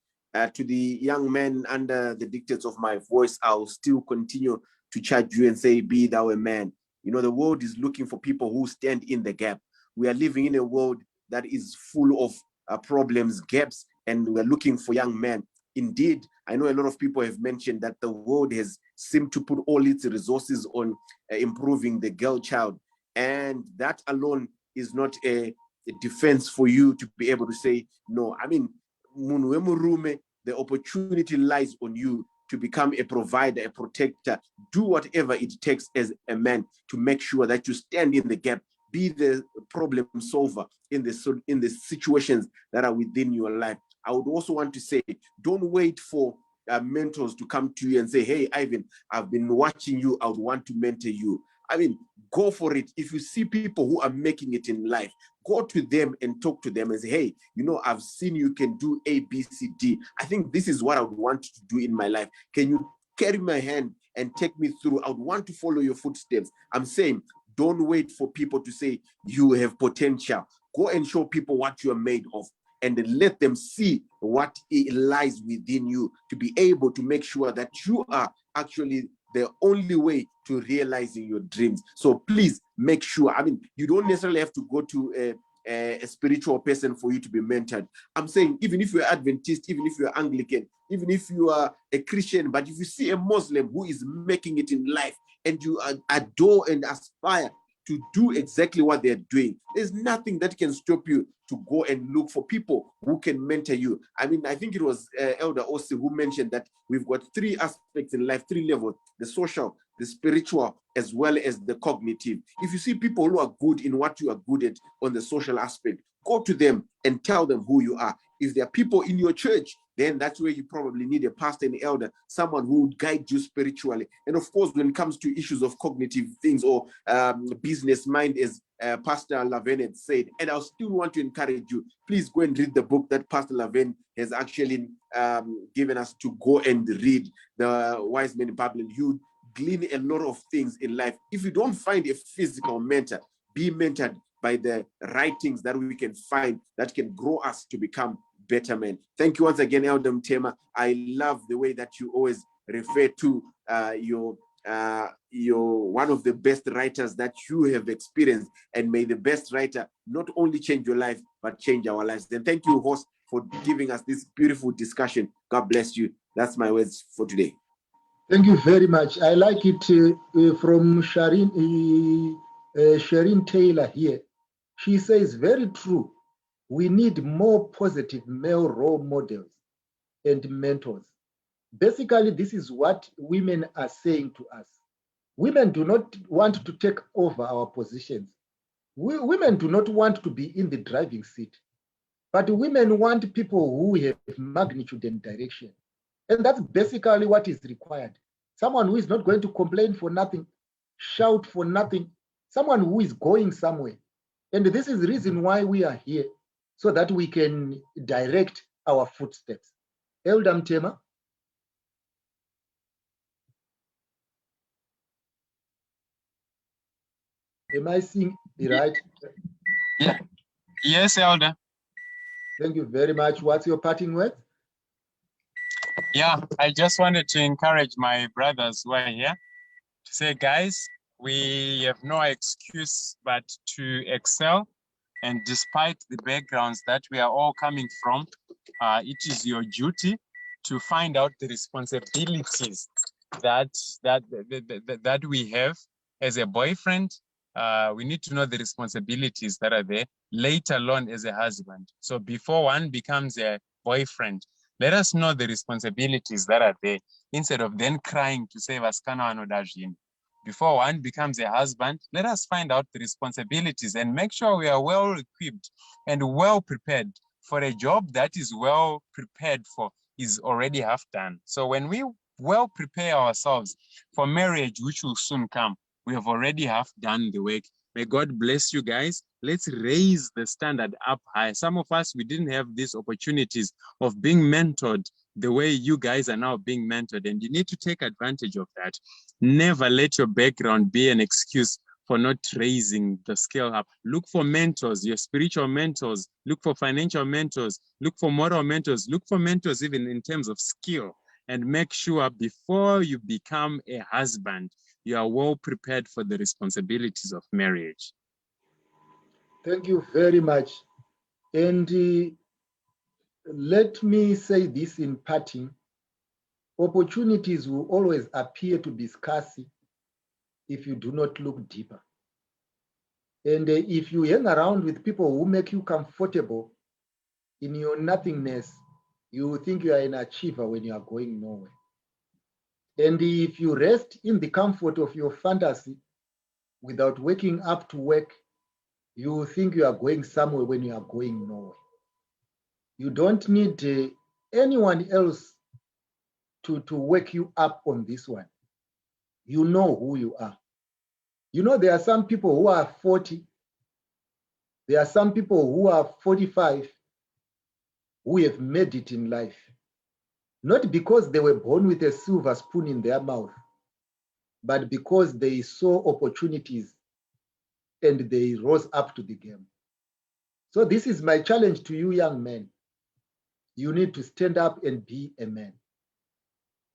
to the young men under the dictates of my voice, I'll still continue to charge you and say, be thou a man. You know, the world is looking for people who stand in the gap. We are living in a world that is full of problems, gaps, and we're looking for young men. Indeed, I know a lot of people have mentioned that the world has seemed to put all its resources on improving the girl child. And that alone is not a defense for you to be able to say, no. I mean, the opportunity lies on you to become a provider, a protector. Do whatever it takes as a man to make sure that you stand in the gap, be the problem solver in the situations that are within your life. I would also want to say, don't wait for mentors to come to you and say, hey, Ivan, I've been watching you. I would want to mentor you. I mean, go for it. If you see people who are making it in life, go to them and talk to them and say, hey, you know, I've seen you can do A, B, C, D. I think this is what I would want to do in my life. Can you carry my hand and take me through? I would want to follow your footsteps. I'm saying, don't wait for people to say you have potential. Go and show people what you are made of, and then let them see what lies within you to be able to make sure that you are actually the only way to realizing your dreams. So please make sure, I mean, you don't necessarily have to go to a spiritual person for you to be mentored. I'm saying, even if you're Adventist, even if you're Anglican, even if you are a Christian, but if you see a Muslim who is making it in life and you adore and aspire to do exactly what they're doing, there's nothing that can stop you to go and look for people who can mentor you. I mean, I think it was Elder Ossi who mentioned that we've got three aspects in life, three levels: the social, the spiritual, as well as the cognitive. If you see people who are good in what you are good at on the social aspect, go to them and tell them who you are. If there are people in your church, then that's where you probably need a pastor and elder, someone who would guide you spiritually. And of course, when it comes to issues of cognitive things or business mind, as Pastor Laven had said, and I still want to encourage you, please go and read the book that Pastor Laven has actually given us to go and read, The Wise Men in Babylon. You glean a lot of things in life. If you don't find a physical mentor, be mentored by the writings that we can find that can grow us to become better men. Thank you once again, Elder Mtema. I love the way that you always refer to your one of the best writers that you have experienced, and may the best writer not only change your life but change our lives. And thank you, host, for giving us this beautiful discussion. God bless you. That's my words for today. Thank you very much. I like it from Shireen Taylor here. She says, very true. We need more positive male role models and mentors. Basically, this is what women are saying to us. Women do not want to take over our positions. Women do not want to be in the driving seat. But women want people who have magnitude and direction. And that's basically what is required. Someone who is not going to complain for nothing, shout for nothing, someone who is going somewhere. And this is the reason why we are here, so that we can direct our footsteps. Elder Mtema. Am I seeing it right? Yeah. Yes, Elder. Thank you very much. What's your parting word? Yeah, I just wanted to encourage my brothers who are here to say, guys, we have no excuse but to excel. And despite the backgrounds that we are all coming from, it is your duty to find out the responsibilities that we have as a boyfriend. We need to know the responsibilities that are there, later on as a husband. So before one becomes a boyfriend, let us know the responsibilities that are there, instead of then crying to say, Vaskana Anodajin. Before one becomes a husband, let us find out the responsibilities and make sure we are well equipped and well prepared for a job that is well prepared for, is already half done. So when we well prepare ourselves for marriage, which will soon come, we have already half done the work. May God bless you guys. Let's raise the standard up high. Some of us, we didn't have these opportunities of being mentored the way you guys are now being mentored, and you need to take advantage of that. Never let your background be an excuse for not raising the scale up. Look for mentors, your spiritual mentors. Look for financial mentors. Look for moral mentors. Look for mentors even in terms of skill. And make sure before you become a husband, you are well prepared for the responsibilities of marriage. Thank you very much. And let me say this in parting. Opportunities will always appear to be scarce if you do not look deeper. And if you hang around with people who make you comfortable in your nothingness, you think you are an achiever when you are going nowhere. And if you rest in the comfort of your fantasy without waking up to work, you think you are going somewhere when you are going nowhere. You don't need anyone else to wake you up on this one. You know who you are. You know, there are some people who are 40. There are some people who are 45 who have made it in life. Not because they were born with a silver spoon in their mouth, but because they saw opportunities and they rose up to the game. So this is my challenge to you, young men. You need to stand up and be a man.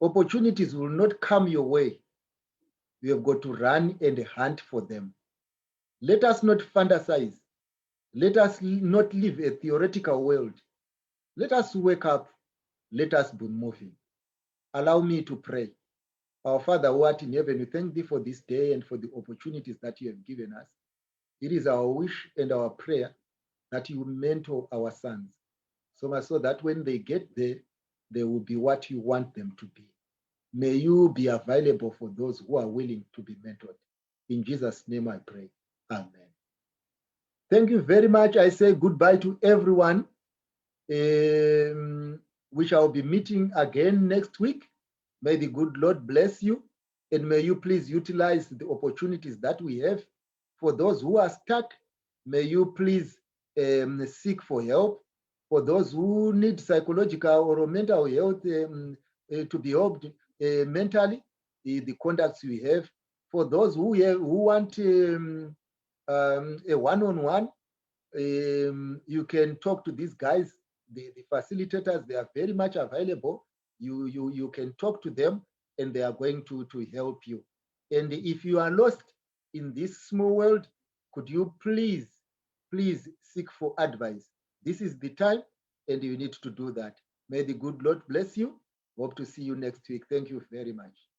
Opportunities will not come your way. You have got to run and hunt for them. Let us not fantasize. Let us not live a theoretical world. Let us wake up. Let us be moving. Allow me to pray. Our Father who art in heaven, we thank thee for this day and for the opportunities that you have given us. It is our wish and our prayer that you mentor our sons, so much so that when they get there, they will be what you want them to be. May you be available for those who are willing to be mentored. In Jesus' name I pray. Amen. Thank you very much. I say goodbye to everyone. We shall be meeting again next week. May the good Lord bless you, and may you please utilize the opportunities that we have. For those who are stuck, may you please seek for help. For those who need psychological or mental health to be helped mentally, the contacts we have. For those who want a one-on-one, you can talk to these guys, the facilitators. They are very much available. You can talk to them, and they are going to help you. And if you are lost in this small world, could you please seek for advice? This is the time, and you need to do that. May the good Lord bless you. Hope to see you next week. Thank you very much.